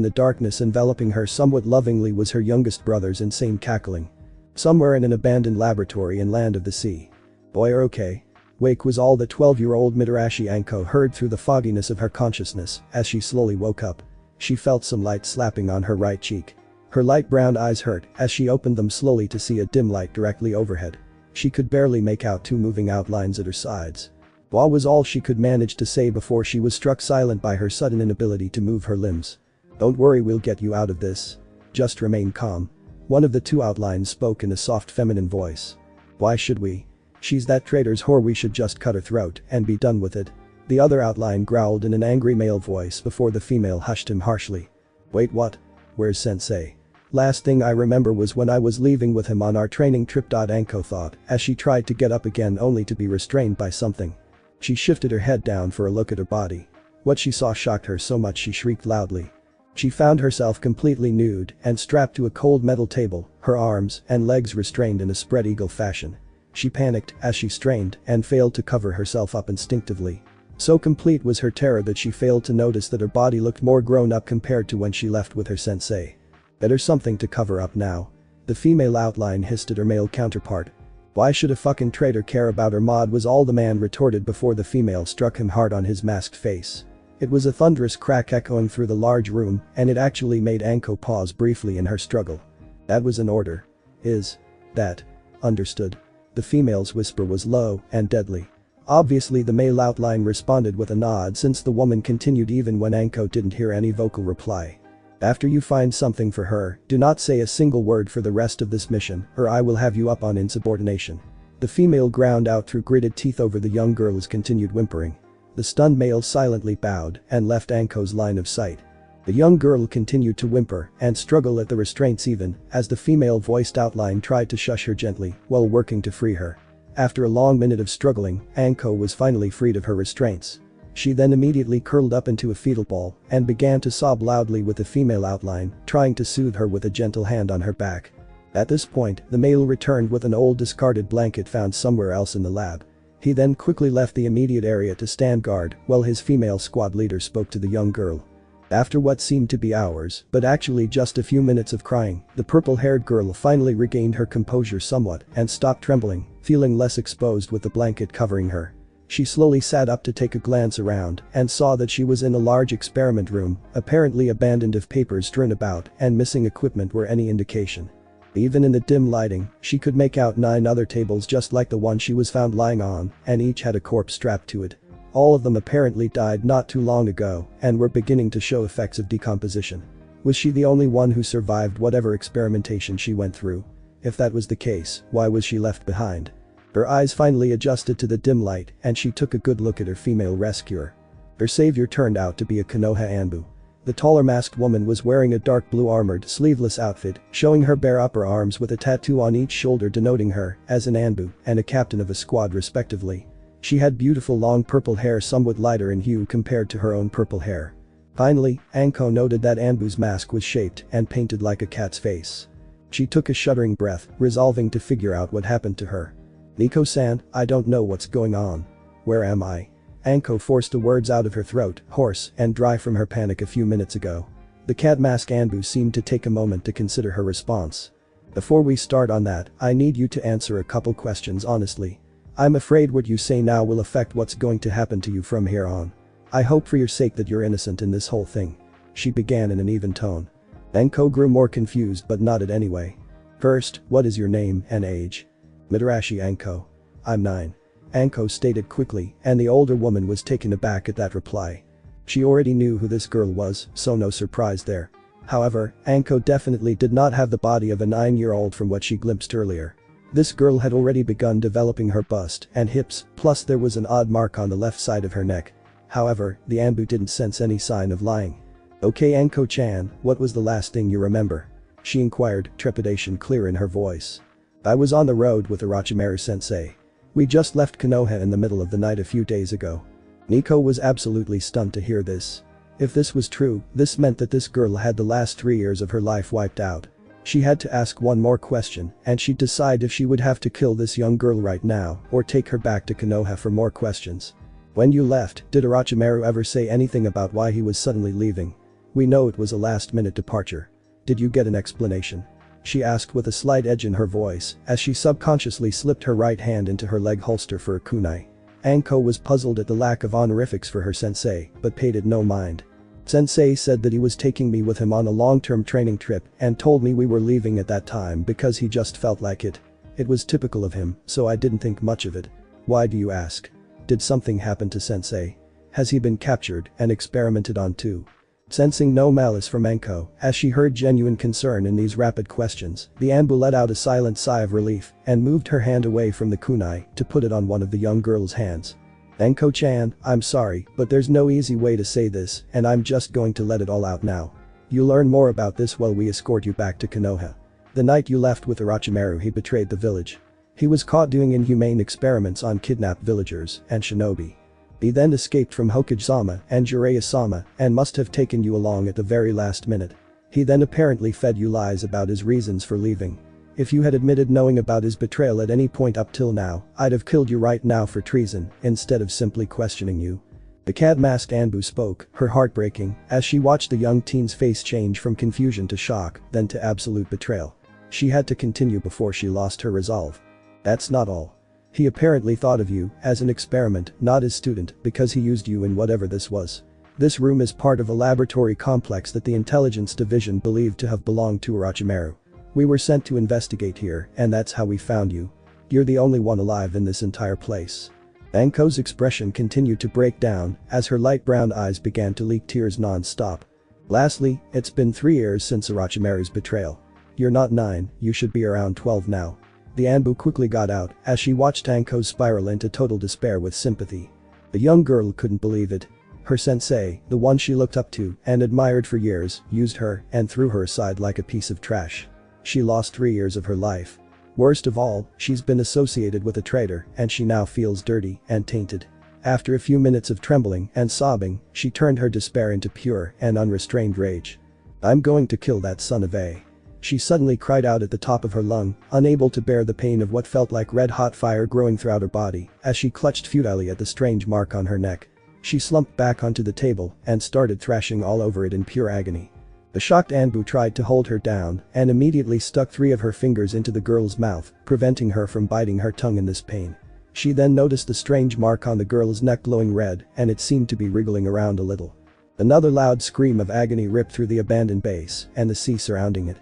the darkness enveloping her somewhat lovingly was her youngest brother's insane cackling. Somewhere in an abandoned laboratory in Land of the Sea. "Boy, are okay." Wake was all the 12-year-old Mitarashi Anko heard through the fogginess of her consciousness as she slowly woke up. She felt some light slapping on her right cheek. Her light brown eyes hurt as she opened them slowly to see a dim light directly overhead. She could barely make out two moving outlines at her sides. "Wah" was all she could manage to say before she was struck silent by her sudden inability to move her limbs. "Don't worry, we'll get you out of this. Just remain calm." One of the two outlines spoke in a soft feminine voice. "Why should we? She's that traitor's whore, we should just cut her throat and be done with it." The other outline growled in an angry male voice before the female hushed him harshly. "Wait, what? Where's sensei? Last thing I remember was when I was leaving with him on our training trip." Anko thought as she tried to get up again only to be restrained by something. She shifted her head down for a look at her body. What she saw shocked her so much she shrieked loudly. She found herself completely nude and strapped to a cold metal table, her arms and legs restrained in a spread eagle fashion. She panicked as she strained and failed to cover herself up instinctively. So complete was her terror that she failed to notice that her body looked more grown up compared to when she left with her sensei. "Better something to cover up now." The female outline hissed at her male counterpart. "Why should a fucking traitor care about her mod?" was all the man retorted before the female struck him hard on his masked face. It was a thunderous crack echoing through the large room, and it actually made Anko pause briefly in her struggle. "That was an order. Is that understood?" The female's whisper was low and deadly. Obviously the male outline responded with a nod since the woman continued even when Anko didn't hear any vocal reply. "After you find something for her, do not say a single word for the rest of this mission, or I will have you up on insubordination." The female ground out through gritted teeth over the young girl's continued whimpering. The stunned male silently bowed and left Anko's line of sight. The young girl continued to whimper and struggle at the restraints even as the female-voiced outline tried to shush her gently while working to free her. After a long minute of struggling, Anko was finally freed of her restraints. She then immediately curled up into a fetal ball and began to sob loudly with the female outline, trying to soothe her with a gentle hand on her back. At this point, the male returned with an old discarded blanket found somewhere else in the lab. He then quickly left the immediate area to stand guard while his female squad leader spoke to the young girl. After what seemed to be hours, but actually just a few minutes of crying, the purple-haired girl finally regained her composure somewhat and stopped trembling, feeling less exposed with the blanket covering her. She slowly sat up to take a glance around and saw that she was in a large experiment room, apparently abandoned if papers strewn about and missing equipment were any indication. Even in the dim lighting, she could make out 9 other tables just like the one she was found lying on, and each had a corpse strapped to it. All of them apparently died not too long ago and were beginning to show effects of decomposition. Was she the only one who survived whatever experimentation she went through? If that was the case, why was she left behind? Her eyes finally adjusted to the dim light and she took a good look at her female rescuer. Her savior turned out to be a Konoha Anbu. The taller masked woman was wearing a dark blue armored sleeveless outfit, showing her bare upper arms with a tattoo on each shoulder denoting her as an Anbu and a captain of a squad respectively. She had beautiful long purple hair somewhat lighter in hue compared to her own purple hair. Finally, Anko noted that Anbu's mask was shaped and painted like a cat's face. She took a shuddering breath, resolving to figure out what happened to her. "Nico-san, I don't know what's going on. where am I? Anko forced the words out of her throat, hoarse and dry from her panic a few minutes ago. The cat mask Anbu seemed to take a moment to consider her response. Before we start on that, I need you to answer a couple questions honestly. I'm afraid what you say now will affect what's going to happen to you from here on. I hope for your sake that you're innocent in this whole thing. She began in an even tone. Anko grew more confused but nodded anyway. First, what is your name and age? Mitarashi Anko. I'm 9. Anko stated quickly, and the older woman was taken aback at that reply. She already knew who this girl was, so no surprise there. However, Anko definitely did not have the body of a 9-year-old from what she glimpsed earlier. This girl had already begun developing her bust and hips, plus there was an odd mark on the left side of her neck. However, the Anbu didn't sense any sign of lying. Okay Anko-chan, what was the last thing you remember? She inquired, trepidation clear in her voice. I was on the road with Orochimaru-sensei. We just left Konoha in the middle of the night a few days ago. Nico was absolutely stunned to hear this. If this was true, this meant that this girl had the last 3 years of her life wiped out. She had to ask one more question, and she'd decide if she would have to kill this young girl right now or take her back to Konoha for more questions. When you left, did Orochimaru ever say anything about why he was suddenly leaving? We know it was a last-minute departure. Did you get an explanation? She asked with a slight edge in her voice as she subconsciously slipped her right hand into her leg holster for a kunai. Anko was puzzled at the lack of honorifics for her sensei, but paid it no mind. Sensei said that he was taking me with him on a long-term training trip and told me we were leaving at that time because he just felt like it. It was typical of him, so I didn't think much of it. Why do you ask? Did something happen to Sensei? Has he been captured and experimented on too? Sensing no malice from Anko, as she heard genuine concern in these rapid questions, the Anbu let out a silent sigh of relief and moved her hand away from the kunai to put it on one of the young girl's hands. Anko-chan, I'm sorry, but there's no easy way to say this and I'm just going to let it all out now. You'll learn more about this while we escort you back to Konoha. The night you left with Orochimaru he betrayed the village. He was caught doing inhumane experiments on kidnapped villagers and shinobi. He then escaped from Hokage-sama and Jiraiya-sama and must have taken you along at the very last minute. He then apparently fed you lies about his reasons for leaving. If you had admitted knowing about his betrayal at any point up till now, I'd have killed you right now for treason instead of simply questioning you. The cat-masked Anbu spoke, her heart breaking, as she watched the young teen's face change from confusion to shock, then to absolute betrayal. She had to continue before she lost her resolve. That's not all. He apparently thought of you as an experiment, not as student, because he used you in whatever this was. This room is part of a laboratory complex that the intelligence division believed to have belonged to Orochimaru. We were sent to investigate here, and that's how we found you. You're the only one alive in this entire place. Anko's expression continued to break down as her light brown eyes began to leak tears non-stop. Lastly, it's been 3 years since Orochimaru's betrayal. You're not 9, you should be around 12 now. The Anbu quickly got out as she watched Anko spiral into total despair with sympathy. The young girl couldn't believe it. Her sensei, the one she looked up to and admired for years, used her and threw her aside like a piece of trash. She lost 3 years of her life. Worst of all, she's been associated with a traitor and she now feels dirty and tainted. After a few minutes of trembling and sobbing, she turned her despair into pure and unrestrained rage. I'm going to kill that son of a. She suddenly cried out at the top of her lung, unable to bear the pain of what felt like red-hot fire growing throughout her body as she clutched futilely at the strange mark on her neck. She slumped back onto the table and started thrashing all over it in pure agony. The shocked Anbu tried to hold her down and immediately stuck 3 of her fingers into the girl's mouth, preventing her from biting her tongue in this pain. She then noticed the strange mark on the girl's neck glowing red and it seemed to be wriggling around a little. Another loud scream of agony ripped through the abandoned base and the sea surrounding it.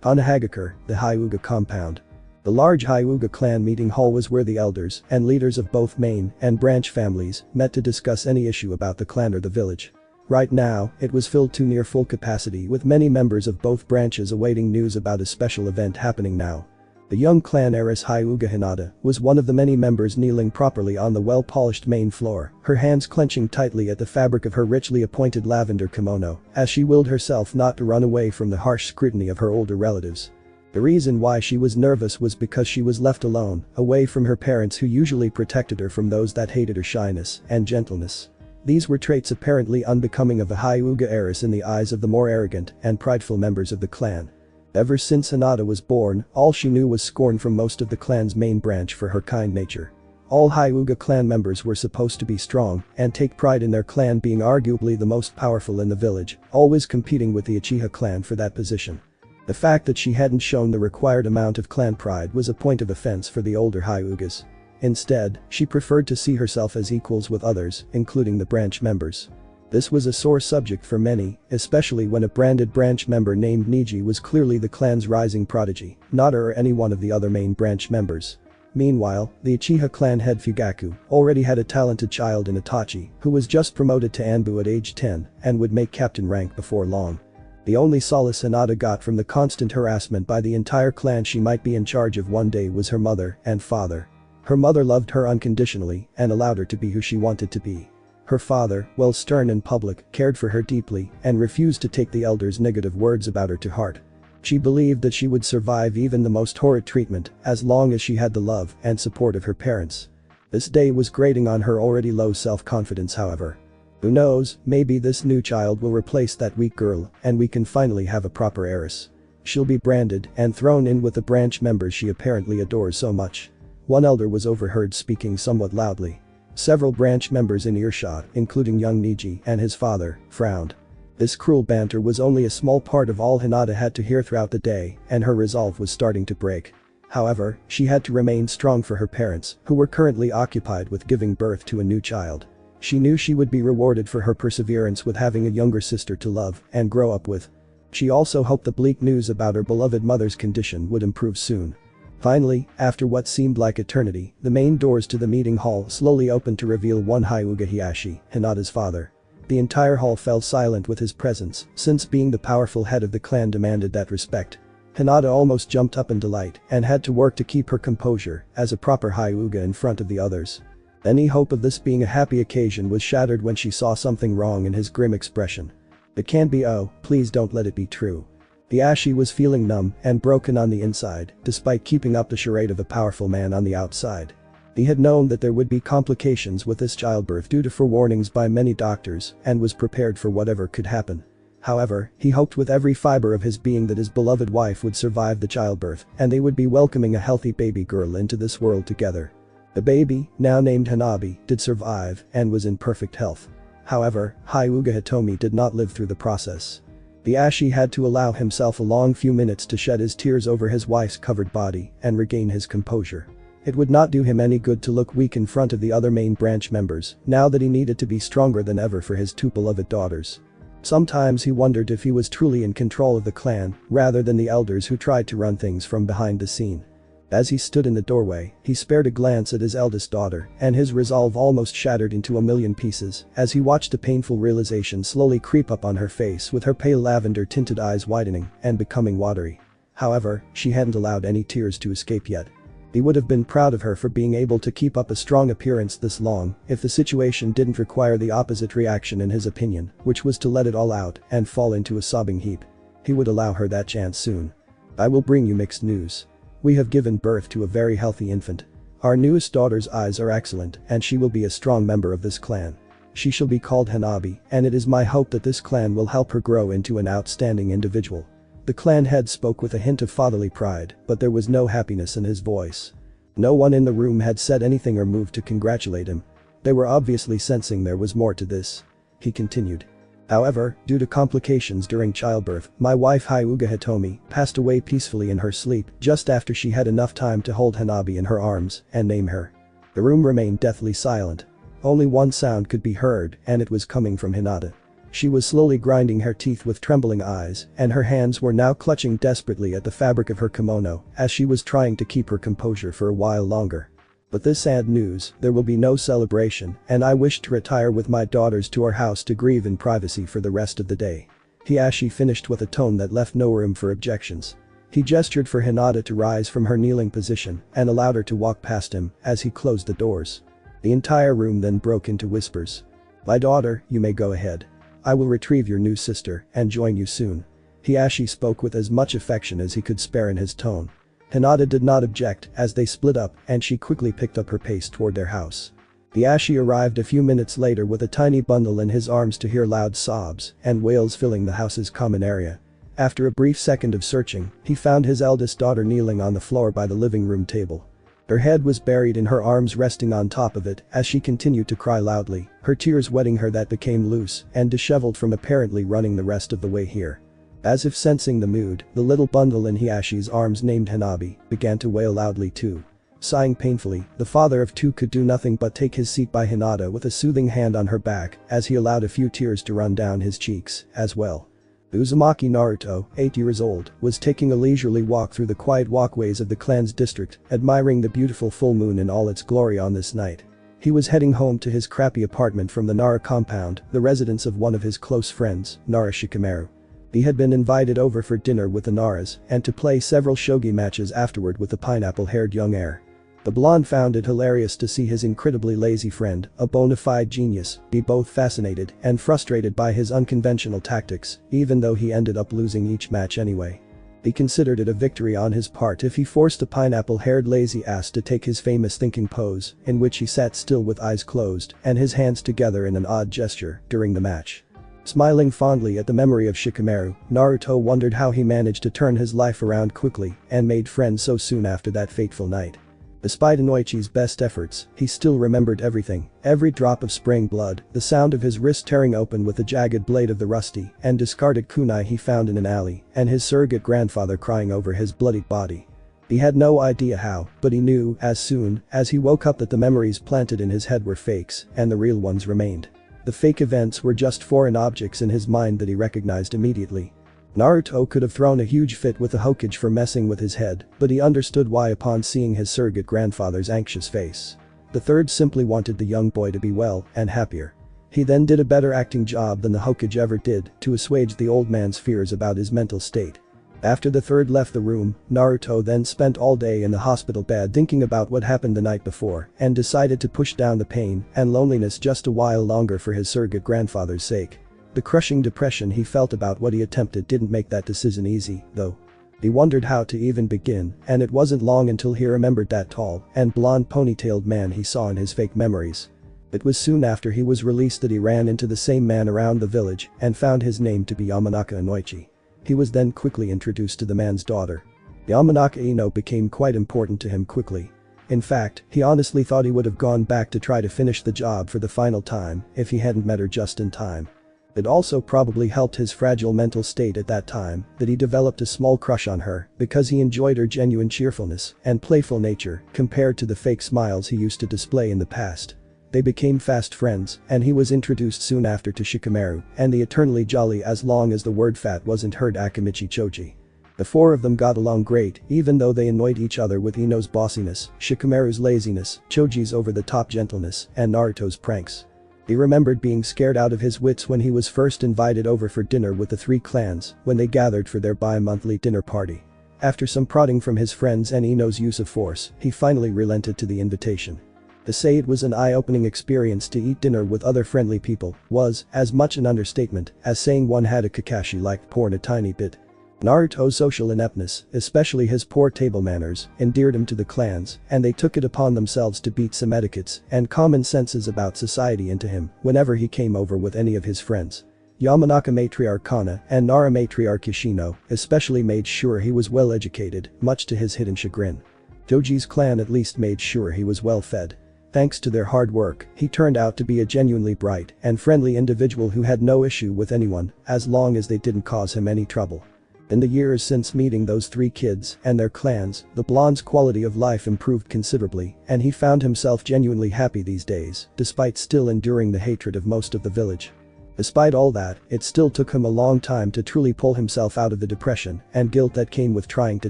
On Hagakure, the Hyuga compound. The large Hyuga clan meeting hall was where the elders and leaders of both main and branch families met to discuss any issue about the clan or the village. Right now, it was filled to near full capacity with many members of both branches awaiting news about a special event happening now. The young clan heiress Hyuga Hinata was one of the many members kneeling properly on the well-polished main floor, her hands clenching tightly at the fabric of her richly appointed lavender kimono as she willed herself not to run away from the harsh scrutiny of her older relatives. The reason why she was nervous was because she was left alone, away from her parents who usually protected her from those that hated her shyness and gentleness. These were traits apparently unbecoming of a Hyuga heiress in the eyes of the more arrogant and prideful members of the clan. Ever since Hinata was born, all she knew was scorn from most of the clan's main branch for her kind nature. All Hyuga clan members were supposed to be strong and take pride in their clan being arguably the most powerful in the village, always competing with the Uchiha clan for that position. The fact that she hadn't shown the required amount of clan pride was a point of offense for the older Hyugas. Instead, she preferred to see herself as equals with others, including the branch members. This was a sore subject for many, especially when a branded branch member named Niji was clearly the clan's rising prodigy, not her or any one of the other main branch members. Meanwhile, the Uchiha clan head Fugaku already had a talented child in Itachi who was just promoted to Anbu at age 10 and would make captain rank before long. The only solace Hinata got from the constant harassment by the entire clan she might be in charge of one day was her mother and father. Her mother loved her unconditionally and allowed her to be who she wanted to be. Her father, while stern in public, cared for her deeply and refused to take the elders' negative words about her to heart. She believed that she would survive even the most horrid treatment as long as she had the love and support of her parents. This day was grating on her already low self-confidence, however. Who knows, maybe this new child will replace that weak girl and we can finally have a proper heiress. She'll be branded and thrown in with the branch members she apparently adores so much. One elder was overheard speaking somewhat loudly. Several branch members in earshot, including young Niji and his father, frowned. This cruel banter was only a small part of all Hinata had to hear throughout the day, and her resolve was starting to break. However, she had to remain strong for her parents, who were currently occupied with giving birth to a new child. She knew she would be rewarded for her perseverance with having a younger sister to love and grow up with. She also hoped the bleak news about her beloved mother's condition would improve soon. Finally, after what seemed like eternity, the main doors to the meeting hall slowly opened to reveal one Hyuga Hiashi, Hinata's father. The entire hall fell silent with his presence, since being the powerful head of the clan demanded that respect. Hinata almost jumped up in delight and had to work to keep her composure as a proper Hyuga in front of the others. Any hope of this being a happy occasion was shattered when she saw something wrong in his grim expression. It can't be, oh, please don't let it be true. Hiashi was feeling numb and broken on the inside, despite keeping up the charade of a powerful man on the outside. He had known that there would be complications with this childbirth due to forewarnings by many doctors and was prepared for whatever could happen. However, he hoped with every fiber of his being that his beloved wife would survive the childbirth and they would be welcoming a healthy baby girl into this world together. The baby, now named Hanabi, did survive and was in perfect health. However, Hyuga Hitomi did not live through the process. Hiashi had to allow himself a long few minutes to shed his tears over his wife's covered body and regain his composure. It would not do him any good to look weak in front of the other main branch members, now that he needed to be stronger than ever for his two beloved daughters. Sometimes he wondered if he was truly in control of the clan, rather than the elders who tried to run things from behind the scene. As he stood in the doorway, he spared a glance at his eldest daughter, and his resolve almost shattered into a million pieces as he watched a painful realization slowly creep up on her face with her pale lavender-tinted eyes widening and becoming watery. However, she hadn't allowed any tears to escape yet. He would have been proud of her for being able to keep up a strong appearance this long if the situation didn't require the opposite reaction in his opinion, which was to let it all out and fall into a sobbing heap. He would allow her that chance soon. I will bring you mixed news. We have given birth to a very healthy infant. Our newest daughter's eyes are excellent and she will be a strong member of this clan. She shall be called Hanabi, and it is my hope that this clan will help her grow into an outstanding individual. The clan head spoke with a hint of fatherly pride, but there was no happiness in his voice. No one in the room had said anything or moved to congratulate him. They were obviously sensing there was more to this. He continued. However, due to complications during childbirth, my wife Hyuga Hitomi passed away peacefully in her sleep just after she had enough time to hold Hanabi in her arms and name her. The room remained deathly silent. Only one sound could be heard, and it was coming from Hinata. She was slowly grinding her teeth with trembling eyes, and her hands were now clutching desperately at the fabric of her kimono as she was trying to keep her composure for a while longer. But this sad news, there will be no celebration, and I wish to retire with my daughters to our house to grieve in privacy for the rest of the day. Hiashi finished with a tone that left no room for objections. He gestured for Hinata to rise from her kneeling position and allowed her to walk past him as he closed the doors. The entire room then broke into whispers. My daughter, you may go ahead. I will retrieve your new sister and join you soon. Hiashi spoke with as much affection as he could spare in his tone. Hinata did not object as they split up and she quickly picked up her pace toward their house. Hiashi arrived a few minutes later with a tiny bundle in his arms to hear loud sobs and wails filling the house's common area. After a brief second of searching, he found his eldest daughter kneeling on the floor by the living room table. Her head was buried in her arms resting on top of it as she continued to cry loudly, her tears wetting her that became loose and disheveled from apparently running the rest of the way here. As if sensing the mood, the little bundle in Hiyashi's arms named Hanabi began to wail loudly too. Sighing painfully, the father of two could do nothing but take his seat by Hinata with a soothing hand on her back as he allowed a few tears to run down his cheeks as well. Uzumaki Naruto, 8 years old, was taking a leisurely walk through the quiet walkways of the clan's district, admiring the beautiful full moon in all its glory on this night. He was heading home to his crappy apartment from the Nara compound, the residence of one of his close friends, Nara Shikamaru. He had been invited over for dinner with the Naras and to play several shogi matches afterward with the pineapple-haired young heir. The blonde found it hilarious to see his incredibly lazy friend, a bona fide genius, be both fascinated and frustrated by his unconventional tactics, even though he ended up losing each match anyway. He considered it a victory on his part if he forced the pineapple-haired lazy ass to take his famous thinking pose, in which he sat still with eyes closed and his hands together in an odd gesture during the match. Smiling fondly at the memory of Shikamaru, Naruto wondered how he managed to turn his life around quickly and made friends so soon after that fateful night. Despite Inoichi's best efforts, he still remembered everything, every drop of spraying blood, the sound of his wrist tearing open with the jagged blade of the rusty and discarded kunai he found in an alley, and his surrogate grandfather crying over his bloodied body. He had no idea how, but he knew as soon as he woke up that the memories planted in his head were fakes and the real ones remained. The fake events were just foreign objects in his mind that he recognized immediately. Naruto could have thrown a huge fit with the Hokage for messing with his head, but he understood why upon seeing his surrogate grandfather's anxious face. The third simply wanted the young boy to be well and happier. He then did a better acting job than the Hokage ever did to assuage the old man's fears about his mental state. After the third left the room, Naruto then spent all day in the hospital bed thinking about what happened the night before and decided to push down the pain and loneliness just a while longer for his surrogate grandfather's sake. The crushing depression he felt about what he attempted didn't make that decision easy, though. He wondered how to even begin, and it wasn't long until he remembered that tall and blonde ponytailed man he saw in his fake memories. It was soon after he was released that he ran into the same man around the village and found his name to be Yamanaka Inoichi. He was then quickly introduced to the man's daughter. Yamanaka Ino became quite important to him quickly. In fact, he honestly thought he would have gone back to try to finish the job for the final time if he hadn't met her just in time. It also probably helped his fragile mental state at that time that he developed a small crush on her because he enjoyed her genuine cheerfulness and playful nature compared to the fake smiles he used to display in the past. They became fast friends and he was introduced soon after to Shikamaru and the eternally jolly as long as the word fat wasn't heard Akimichi Choji. The four of them got along great even though they annoyed each other with Ino's bossiness, Shikamaru's laziness, Choji's over-the-top gentleness, and Naruto's pranks. He remembered being scared out of his wits when he was first invited over for dinner with the three clans when they gathered for their bi-monthly dinner party. After some prodding from his friends and Ino's use of force, he finally relented to the invitation. To say it was an eye-opening experience to eat dinner with other friendly people was as much an understatement as saying one had a Kakashi-liked porn a tiny bit. Naruto's social ineptness, especially his poor table manners, endeared him to the clans, and they took it upon themselves to beat some etiquettes and common senses about society into him whenever he came over with any of his friends. Yamanaka matriarch Kana and Nara matriarch Yoshino especially made sure he was well educated, much to his hidden chagrin. Choji's clan at least made sure he was well fed. Thanks to their hard work, he turned out to be a genuinely bright and friendly individual who had no issue with anyone as long as they didn't cause him any trouble. In the years since meeting those three kids and their clans, the blonde's quality of life improved considerably and he found himself genuinely happy these days, despite still enduring the hatred of most of the village. Despite all that, it still took him a long time to truly pull himself out of the depression and guilt that came with trying to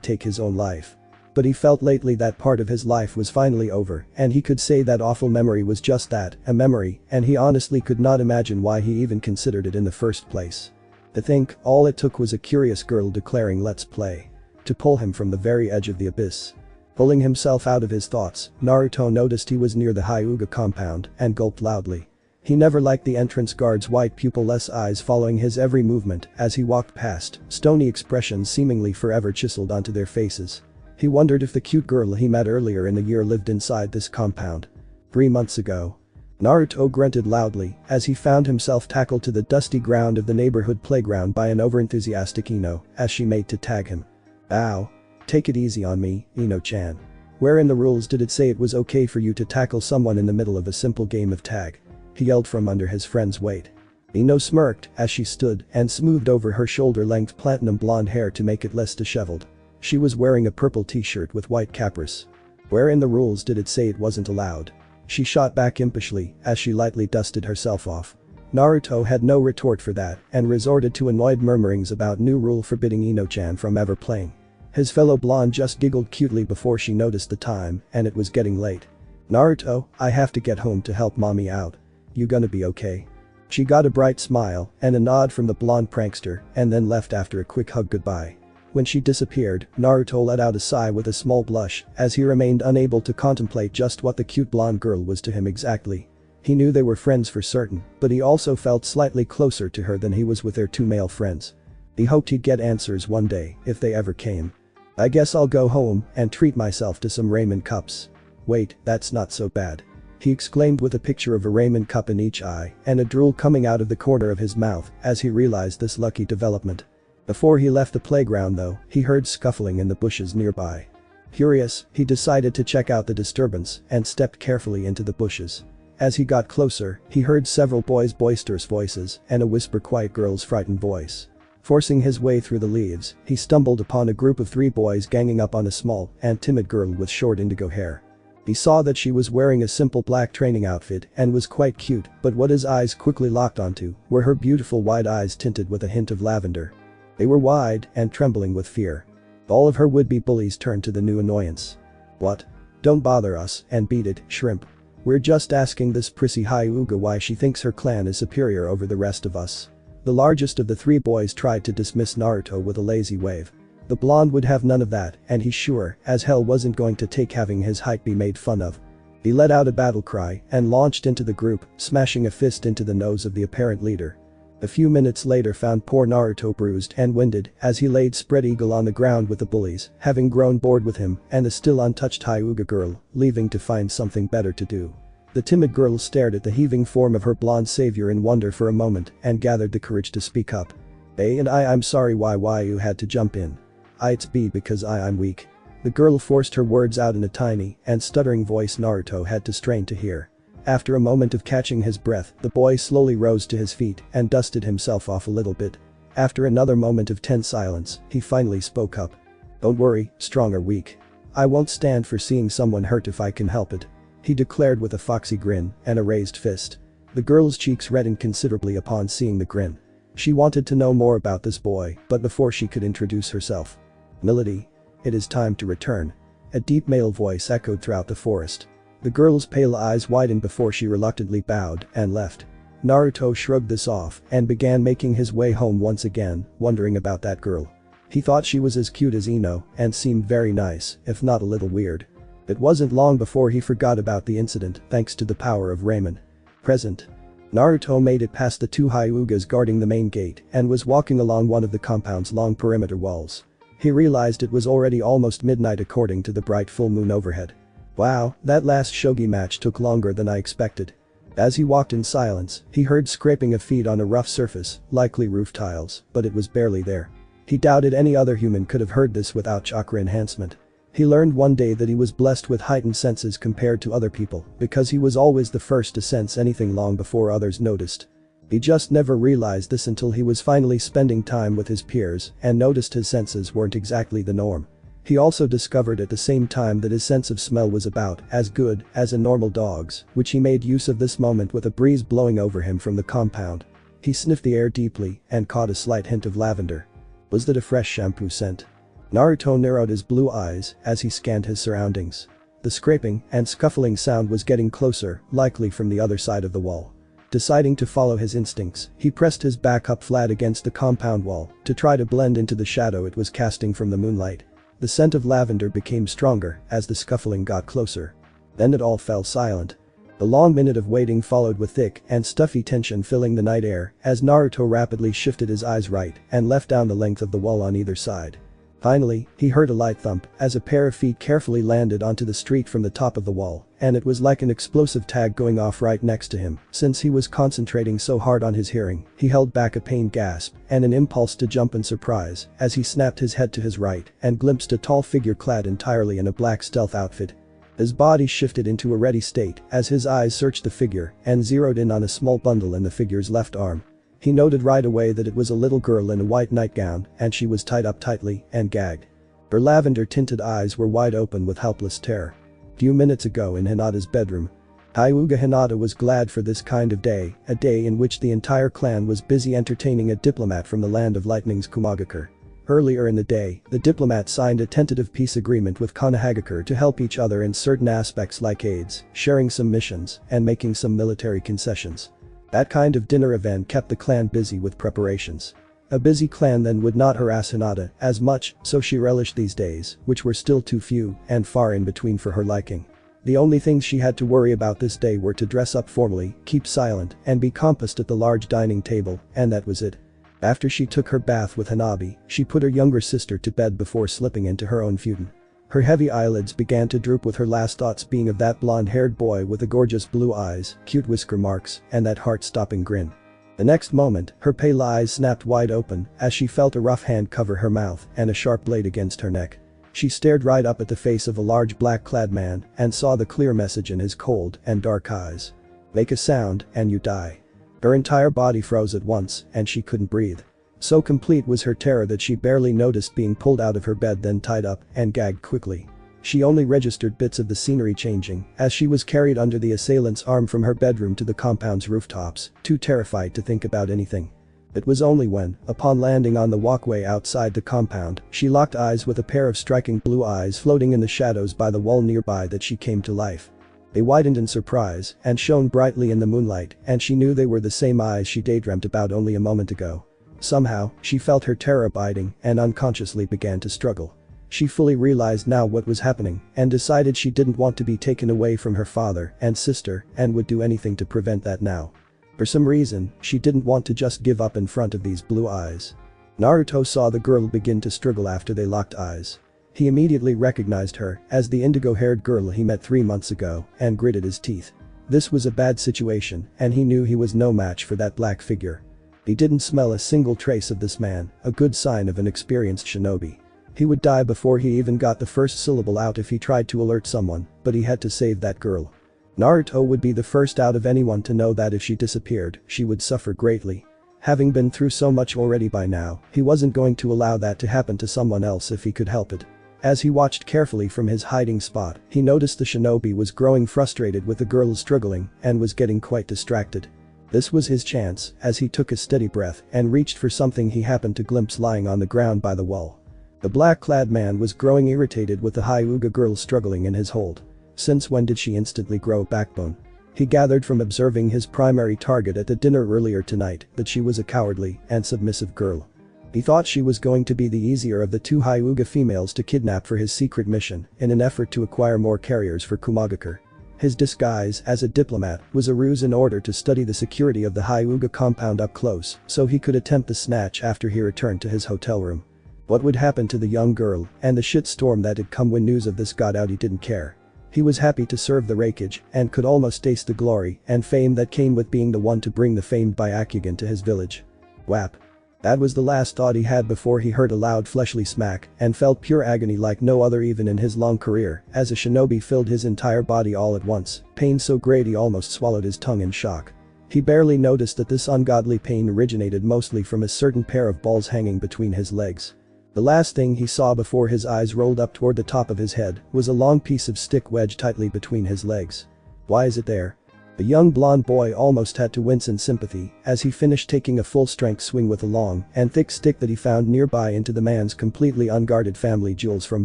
take his own life. But he felt lately that part of his life was finally over and he could say that awful memory was just that, a memory, and he honestly could not imagine why he even considered it in the first place. To think, all it took was a curious girl declaring let's play. To pull him from the very edge of the abyss. Pulling himself out of his thoughts, Naruto noticed he was near the Hyuga compound and gulped loudly. He never liked the entrance guard's white pupil-less eyes following his every movement as he walked past, stony expressions seemingly forever chiseled onto their faces. He wondered if the cute girl he met earlier in the year lived inside this compound. 3 months ago. Naruto grunted loudly as he found himself tackled to the dusty ground of the neighborhood playground by an overenthusiastic Ino as she made to tag him. Ow. Take it easy on me, Ino-chan. Where in the rules did it say it was okay for you to tackle someone in the middle of a simple game of tag? He yelled from under his friend's weight. Ino smirked as she stood and smoothed over her shoulder-length platinum blonde hair to make it less disheveled. She was wearing a purple t-shirt with white capris. Where in the rules did it say it wasn't allowed? She shot back impishly as she lightly dusted herself off. Naruto had no retort for that and resorted to annoyed murmurings about new rule forbidding Ino-chan from ever playing. His fellow blonde just giggled cutely before she noticed the time and it was getting late. "Naruto, I have to get home to help mommy out. You gonna be okay?" She got a bright smile and a nod from the blonde prankster and then left after a quick hug goodbye. When she disappeared, Naruto let out a sigh with a small blush as he remained unable to contemplate just what the cute blonde girl was to him exactly. He knew they were friends for certain, but he also felt slightly closer to her than he was with their two male friends. He hoped he'd get answers one day, if they ever came. "I guess I'll go home and treat myself to some ramen cups." "Wait, that's not so bad," he exclaimed with a picture of a ramen cup in each eye and a drool coming out of the corner of his mouth as he realized this lucky development. Before he left the playground though, he heard scuffling in the bushes nearby. Curious, he decided to check out the disturbance and stepped carefully into the bushes. As he got closer, he heard several boys' boisterous voices and a whisper-quiet girl's frightened voice. Forcing his way through the leaves, he stumbled upon a group of 3 boys ganging up on a small and timid girl with short indigo hair. He saw that she was wearing a simple black training outfit and was quite cute, but what his eyes quickly locked onto were her beautiful wide eyes tinted with a hint of lavender. They were wide and trembling with fear. All of her would-be bullies turned to the new annoyance. "What? Don't bother us and beat it, shrimp. We're just asking this prissy Hyuga why she thinks her clan is superior over the rest of us." The largest of the 3 boys tried to dismiss Naruto with a lazy wave. The blonde would have none of that and he sure as hell wasn't going to take having his height be made fun of. He let out a battle cry and launched into the group, smashing a fist into the nose of the apparent leader. A few minutes later found poor Naruto bruised and winded as he laid spread eagle on the ground with the bullies, having grown bored with him and the still untouched Hyuga girl, leaving to find something better to do. The timid girl stared at the heaving form of her blonde savior in wonder for a moment and gathered the courage to speak up. I'm sorry why you had to jump in. It's because I'm weak." The girl forced her words out in a tiny and stuttering voice Naruto had to strain to hear. After a moment of catching his breath, the boy slowly rose to his feet and dusted himself off a little bit. After another moment of tense silence, he finally spoke up. "Don't worry, strong or weak. I won't stand for seeing someone hurt if I can help it," he declared with a foxy grin and a raised fist. The girl's cheeks reddened considerably upon seeing the grin. She wanted to know more about this boy, but before she could introduce herself. "Milady. It is time to return." A deep male voice echoed throughout the forest. The girl's pale eyes widened before she reluctantly bowed and left. Naruto shrugged this off and began making his way home once again, wondering about that girl. He thought she was as cute as Ino and seemed very nice, if not a little weird. It wasn't long before he forgot about the incident thanks to the power of ramen. Present. Naruto made it past the 2 Hyugas guarding the main gate and was walking along one of the compound's long perimeter walls. He realized it was already almost midnight according to the bright full moon overhead. Wow, that last shogi match took longer than I expected. As he walked in silence, he heard scraping of feet on a rough surface, likely roof tiles, but it was barely there. He doubted any other human could have heard this without chakra enhancement. He learned one day that he was blessed with heightened senses compared to other people because he was always the first to sense anything long before others noticed. He just never realized this until he was finally spending time with his peers and noticed his senses weren't exactly the norm. He also discovered at the same time that his sense of smell was about as good as a normal dog's, which he made use of this moment with a breeze blowing over him from the compound. He sniffed the air deeply and caught a slight hint of lavender. Was that a fresh shampoo scent? Naruto narrowed his blue eyes as he scanned his surroundings. The scraping and scuffling sound was getting closer, likely from the other side of the wall. Deciding to follow his instincts, he pressed his back up flat against the compound wall to try to blend into the shadow it was casting from the moonlight. The scent of lavender became stronger as the scuffling got closer. Then it all fell silent. The long minute of waiting followed with thick and stuffy tension filling the night air as Naruto rapidly shifted his eyes right and left down the length of the wall on either side. Finally, he heard a light thump as a pair of feet carefully landed onto the street from the top of the wall, and it was like an explosive tag going off right next to him. Since he was concentrating so hard on his hearing, he held back a pained gasp and an impulse to jump in surprise as he snapped his head to his right and glimpsed a tall figure clad entirely in a black stealth outfit. His body shifted into a ready state as his eyes searched the figure and zeroed in on a small bundle in the figure's left arm. He noted right away that it was a little girl in a white nightgown and she was tied up tightly and gagged. Her lavender-tinted eyes were wide open with helpless terror. Few minutes ago in Hinata's bedroom, Hyuga Hinata was glad for this kind of day, a day in which the entire clan was busy entertaining a diplomat from the land of lightning's Kumagakure. Earlier in the day, the diplomat signed a tentative peace agreement with Kanahagakure to help each other in certain aspects like aids, sharing some missions, and making some military concessions. That kind of dinner event kept the clan busy with preparations. A busy clan then would not harass Hinata as much, so she relished these days, which were still too few and far in between for her liking. The only things she had to worry about this day were to dress up formally, keep silent, and be composed at the large dining table, and that was it. After she took her bath with Hanabi, she put her younger sister to bed before slipping into her own futon. Her heavy eyelids began to droop with her last thoughts being of that blonde-haired boy with the gorgeous blue eyes, cute whisker marks, and that heart-stopping grin. The next moment, her pale eyes snapped wide open as she felt a rough hand cover her mouth and a sharp blade against her neck. She stared right up at the face of a large black-clad man and saw the clear message in his cold and dark eyes. Make a sound and you die. Her entire body froze at once and she couldn't breathe. So complete was her terror that she barely noticed being pulled out of her bed then tied up and gagged quickly. She only registered bits of the scenery changing as she was carried under the assailant's arm from her bedroom to the compound's rooftops, too terrified to think about anything. It was only when, upon landing on the walkway outside the compound, she locked eyes with a pair of striking blue eyes floating in the shadows by the wall nearby that she came to life. They widened in surprise and shone brightly in the moonlight, and she knew they were the same eyes she daydreamt about only a moment ago. Somehow, she felt her terror abiding and unconsciously began to struggle. She fully realized now what was happening and decided she didn't want to be taken away from her father and sister and would do anything to prevent that now. For some reason, she didn't want to just give up in front of these blue eyes. Naruto saw the girl begin to struggle after they locked eyes. He immediately recognized her as the indigo-haired girl he met 3 months ago and gritted his teeth. This was a bad situation and he knew he was no match for that black figure. He didn't smell a single trace of this man, a good sign of an experienced shinobi. He would die before he even got the first syllable out if he tried to alert someone, but he had to save that girl. Naruto would be the first out of anyone to know that if she disappeared, she would suffer greatly. Having been through so much already by now, he wasn't going to allow that to happen to someone else if he could help it. As he watched carefully from his hiding spot, he noticed the shinobi was growing frustrated with the girl struggling and was getting quite distracted. This was his chance, as he took a steady breath and reached for something he happened to glimpse lying on the ground by the wall. The black-clad man was growing irritated with the Hyuga girl struggling in his hold. Since when did she instantly grow a backbone? He gathered from observing his primary target at the dinner earlier tonight that she was a cowardly and submissive girl. He thought she was going to be the easier of the 2 Hyuga females to kidnap for his secret mission in an effort to acquire more carriers for Kumagakure. His disguise as a diplomat was a ruse in order to study the security of the Hyuga compound up close so he could attempt the snatch after he returned to his hotel room. What would happen to the young girl and the shitstorm that had come when news of this got out? He didn't care. He was happy to serve the raikage and could almost taste the glory and fame that came with being the one to bring the famed Byakugan to his village. Whap. That was the last thought he had before he heard a loud fleshly smack and felt pure agony like no other even in his long career as a shinobi filled his entire body all at once, pain so great he almost swallowed his tongue in shock. He barely noticed that this ungodly pain originated mostly from a certain pair of balls hanging between his legs. The last thing he saw before his eyes rolled up toward the top of his head was a long piece of stick wedged tightly between his legs. Why is it there? The young blonde boy almost had to wince in sympathy as he finished taking a full-strength swing with a long and thick stick that he found nearby into the man's completely unguarded family jewels from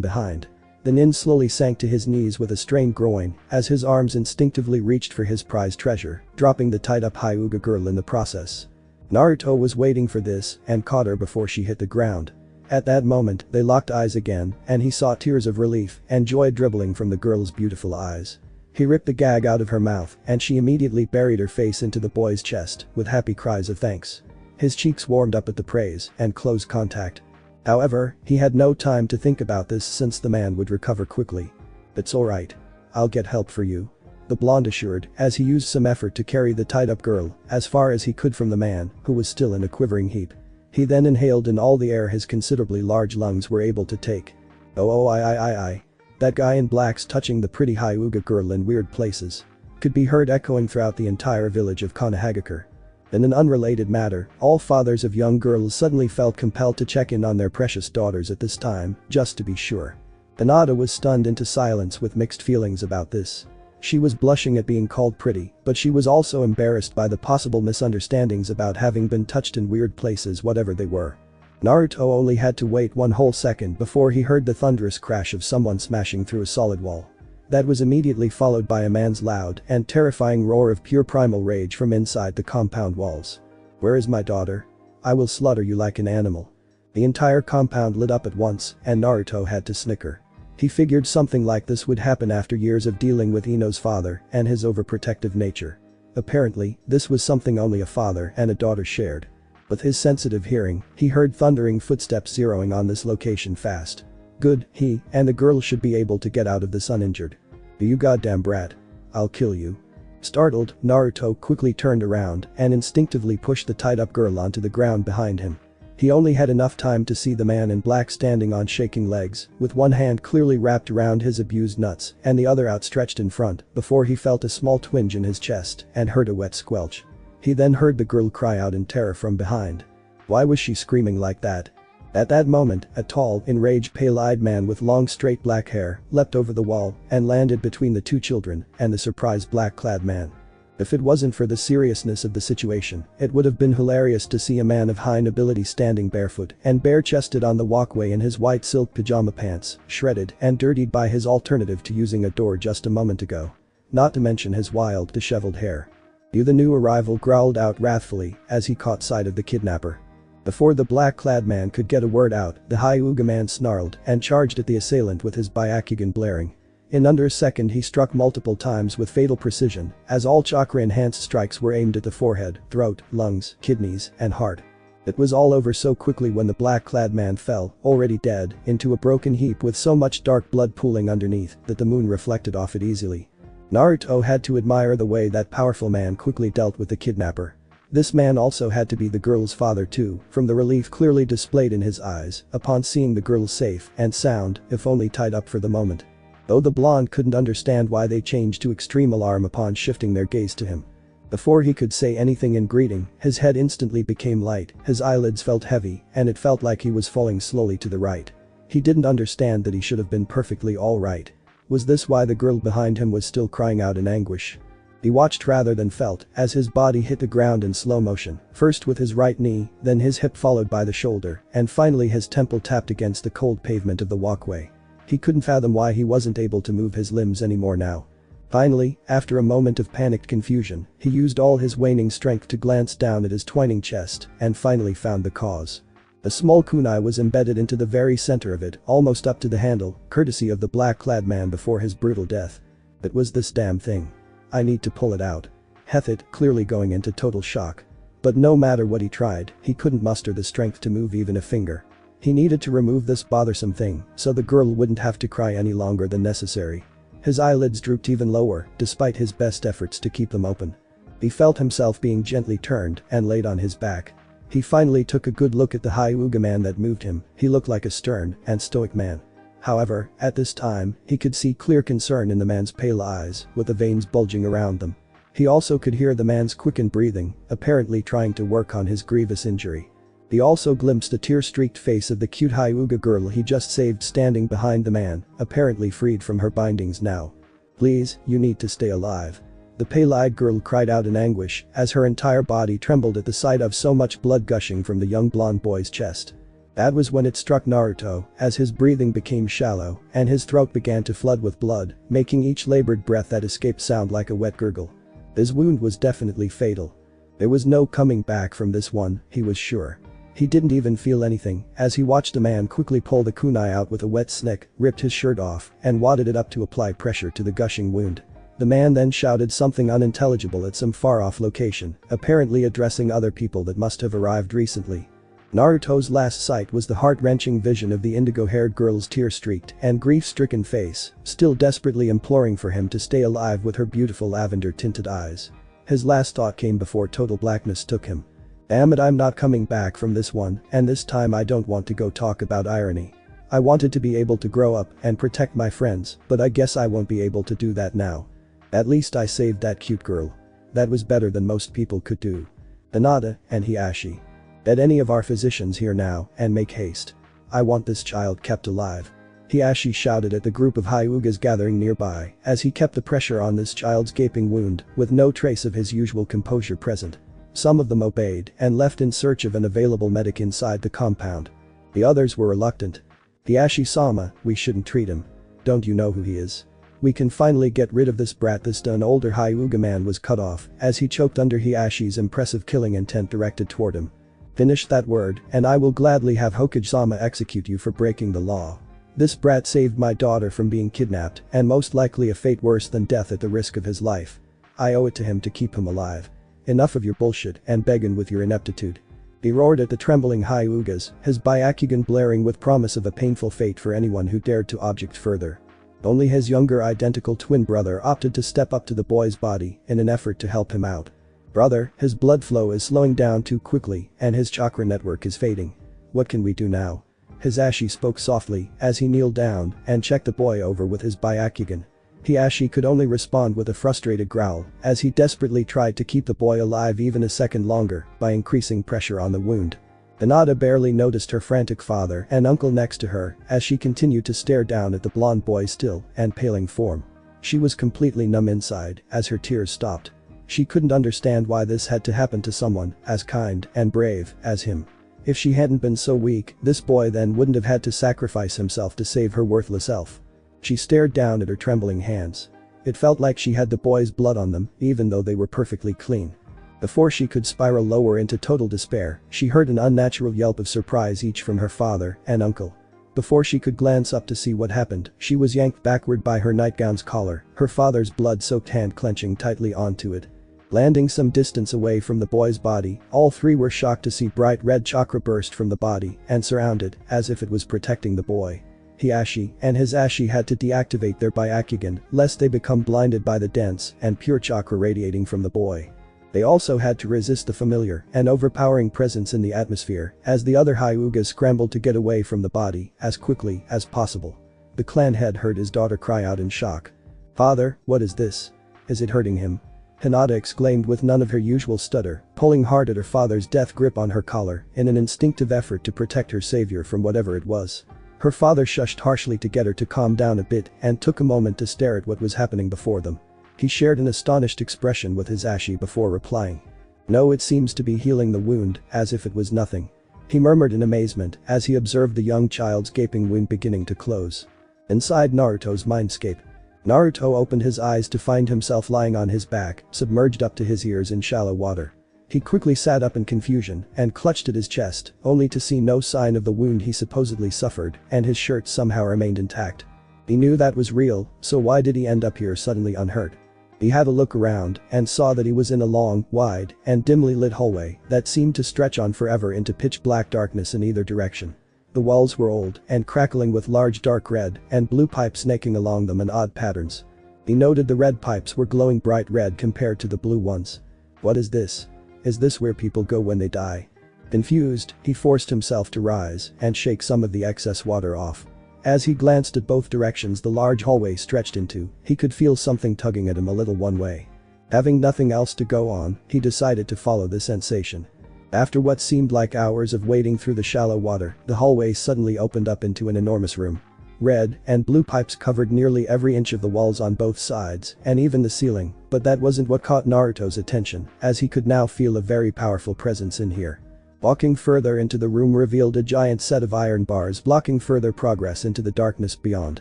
behind. The nin slowly sank to his knees with a strained groin as his arms instinctively reached for his prized treasure, dropping the tied-up Hyuga girl in the process. Naruto was waiting for this and caught her before she hit the ground. At that moment, they locked eyes again and he saw tears of relief and joy dribbling from the girl's beautiful eyes. He ripped the gag out of her mouth and she immediately buried her face into the boy's chest with happy cries of thanks. His cheeks warmed up at the praise and close contact. However, he had no time to think about this since the man would recover quickly. "It's alright. I'll get help for you," the blonde assured as he used some effort to carry the tied-up girl as far as he could from the man, who was still in a quivering heap. He then inhaled in all the air his considerably large lungs were able to take. Oh I. That guy in black's touching the pretty Hyuga girl in weird places. Could be heard echoing throughout the entire village of Konohagakure. In an unrelated matter, all fathers of young girls suddenly felt compelled to check in on their precious daughters at this time, just to be sure. Hinata was stunned into silence with mixed feelings about this. She was blushing at being called pretty, but she was also embarrassed by the possible misunderstandings about having been touched in weird places, whatever they were. Naruto only had to wait one whole second before he heard the thunderous crash of someone smashing through a solid wall. That was immediately followed by a man's loud and terrifying roar of pure primal rage from inside the compound walls. "Where is my daughter? I will slaughter you like an animal." The entire compound lit up at once, and Naruto had to snicker. He figured something like this would happen after years of dealing with Ino's father and his overprotective nature. Apparently, this was something only a father and a daughter shared. With his sensitive hearing, he heard thundering footsteps zeroing on this location fast. Good, he and the girl should be able to get out of this uninjured. "You goddamn brat. I'll kill you." Startled, Naruto quickly turned around and instinctively pushed the tied-up girl onto the ground behind him. He only had enough time to see the man in black standing on shaking legs, with one hand clearly wrapped around his abused nuts and the other outstretched in front, before he felt a small twinge in his chest and heard a wet squelch. He then heard the girl cry out in terror from behind. Why was she screaming like that? At that moment, a tall, enraged pale-eyed man with long straight black hair leapt over the wall and landed between the two children and the surprised black-clad man. If it wasn't for the seriousness of the situation, it would have been hilarious to see a man of high nobility standing barefoot and bare-chested on the walkway in his white silk pajama pants, shredded and dirtied by his alternative to using a door just a moment ago. Not to mention his wild, disheveled hair. "You," the new arrival growled out wrathfully as he caught sight of the kidnapper. Before the black-clad man could get a word out, the Hyuga man snarled and charged at the assailant with his Byakugan blaring. In under a second he struck multiple times with fatal precision, as all chakra-enhanced strikes were aimed at the forehead, throat, lungs, kidneys, and heart. It was all over so quickly when the black-clad man fell, already dead, into a broken heap with so much dark blood pooling underneath that the moon reflected off it easily. Naruto had to admire the way that powerful man quickly dealt with the kidnapper. This man also had to be the girl's father too, from the relief clearly displayed in his eyes upon seeing the girl safe and sound, if only tied up for the moment. Though the blonde couldn't understand why they changed to extreme alarm upon shifting their gaze to him. Before he could say anything in greeting, his head instantly became light, his eyelids felt heavy, and it felt like he was falling slowly to the right. He didn't understand that he should have been perfectly alright. Was this why the girl behind him was still crying out in anguish? He watched rather than felt as his body hit the ground in slow motion, first with his right knee, then his hip followed by the shoulder, and finally his temple tapped against the cold pavement of the walkway. He couldn't fathom why he wasn't able to move his limbs anymore now. Finally, after a moment of panicked confusion, he used all his waning strength to glance down at his twining chest and finally found the cause. A small kunai was embedded into the very center of it, almost up to the handle, courtesy of the black-clad man before his brutal death. It was this damn thing. I need to pull it out. Hethit, clearly going into total shock. But no matter what he tried, he couldn't muster the strength to move even a finger. He needed to remove this bothersome thing, so the girl wouldn't have to cry any longer than necessary. His eyelids drooped even lower, despite his best efforts to keep them open. He felt himself being gently turned and laid on his back. He finally took a good look at the Hyuga man that moved him. He looked like a stern and stoic man. However, at this time, he could see clear concern in the man's pale eyes, with the veins bulging around them. He also could hear the man's quickened breathing, apparently trying to work on his grievous injury. He also glimpsed the tear-streaked face of the cute Hyuga girl he just saved standing behind the man, apparently freed from her bindings now. "Please, you need to stay alive." The pale-eyed girl cried out in anguish as her entire body trembled at the sight of so much blood gushing from the young blonde boy's chest. That was when it struck Naruto, as his breathing became shallow and his throat began to flood with blood, making each labored breath that escaped sound like a wet gurgle. His wound was definitely fatal. There was no coming back from this one, he was sure. He didn't even feel anything as he watched the man quickly pull the kunai out with a wet snick, ripped his shirt off, and wadded it up to apply pressure to the gushing wound. The man then shouted something unintelligible at some far-off location, apparently addressing other people that must have arrived recently. Naruto's last sight was the heart-wrenching vision of the indigo-haired girl's tear-streaked and grief-stricken face, still desperately imploring for him to stay alive with her beautiful lavender-tinted eyes. His last thought came before total blackness took him. Damn it, I'm not coming back from this one, and this time I don't want to go talk about irony. I wanted to be able to grow up and protect my friends, but I guess I won't be able to do that now. At least I saved that cute girl. That was better than most people could do. Hinata and Hiashi. Get any of our physicians here now and make haste. I want this child kept alive. Hiashi shouted at the group of Hyugas gathering nearby as he kept the pressure on this child's gaping wound with no trace of his usual composure present. Some of them obeyed and left in search of an available medic inside the compound. The others were reluctant. Hiashi-sama, we shouldn't treat him. Don't you know who he is? We can finally get rid of this brat. This done. Older Hyuga man was cut off as he choked under Hiashi's impressive killing intent directed toward him. Finish that word and I will gladly have Hokage-sama execute you for breaking the law. This brat saved my daughter from being kidnapped and most likely a fate worse than death at the risk of his life. I owe it to him to keep him alive. Enough of your bullshit and begging with your ineptitude. He roared at the trembling Hyugas, his Byakugan blaring with promise of a painful fate for anyone who dared to object further. Only his younger identical twin brother opted to step up to the boy's body in an effort to help him out. Brother, his blood flow is slowing down too quickly and his chakra network is fading. What can we do now? Hisashi spoke softly as he kneeled down and checked the boy over with his Byakugan. Hiashi could only respond with a frustrated growl as he desperately tried to keep the boy alive even a second longer by increasing pressure on the wound. Hinata barely noticed her frantic father and uncle next to her as she continued to stare down at the blonde boy's still and paling form. She was completely numb inside as her tears stopped. She couldn't understand why this had to happen to someone as kind and brave as him. If she hadn't been so weak, this boy then wouldn't have had to sacrifice himself to save her worthless elf. She stared down at her trembling hands. It felt like she had the boy's blood on them, even though they were perfectly clean. Before she could spiral lower into total despair, she heard an unnatural yelp of surprise each from her father and uncle. Before she could glance up to see what happened, she was yanked backward by her nightgown's collar, her father's blood-soaked hand clenching tightly onto it. Landing some distance away from the boy's body, all three were shocked to see bright red chakra burst from the body and surround it as if it was protecting the boy. Hiashi and Hisashi had to deactivate their Byakugan lest they become blinded by the dense and pure chakra radiating from the boy. They also had to resist the familiar and overpowering presence in the atmosphere as the other Hyugas scrambled to get away from the body as quickly as possible. The clan head heard his daughter cry out in shock. "Father, what is this? Is it hurting him?" Hinata exclaimed with none of her usual stutter, pulling hard at her father's death grip on her collar in an instinctive effort to protect her savior from whatever it was. Her father shushed harshly to get her to calm down a bit and took a moment to stare at what was happening before them. He shared an astonished expression with Hisashi before replying. "No, it seems to be healing the wound, as if it was nothing." He murmured in amazement as he observed the young child's gaping wound beginning to close. Inside Naruto's mindscape, Naruto opened his eyes to find himself lying on his back, submerged up to his ears in shallow water. He quickly sat up in confusion and clutched at his chest, only to see no sign of the wound he supposedly suffered, and his shirt somehow remained intact. He knew that was real, so why did he end up here suddenly unhurt? He had a look around and saw that he was in a long, wide, and dimly lit hallway that seemed to stretch on forever into pitch-black darkness in either direction. The walls were old and crackling with large dark red and blue pipes snaking along them in odd patterns. He noted the red pipes were glowing bright red compared to the blue ones. What is this? Is this where people go when they die? Confused, he forced himself to rise and shake some of the excess water off. As he glanced at both directions the large hallway stretched into, he could feel something tugging at him a little one way. Having nothing else to go on, he decided to follow the sensation. After what seemed like hours of wading through the shallow water, the hallway suddenly opened up into an enormous room. Red and blue pipes covered nearly every inch of the walls on both sides and even the ceiling, but that wasn't what caught Naruto's attention, as he could now feel a very powerful presence in here. Walking further into the room revealed a giant set of iron bars blocking further progress into the darkness beyond.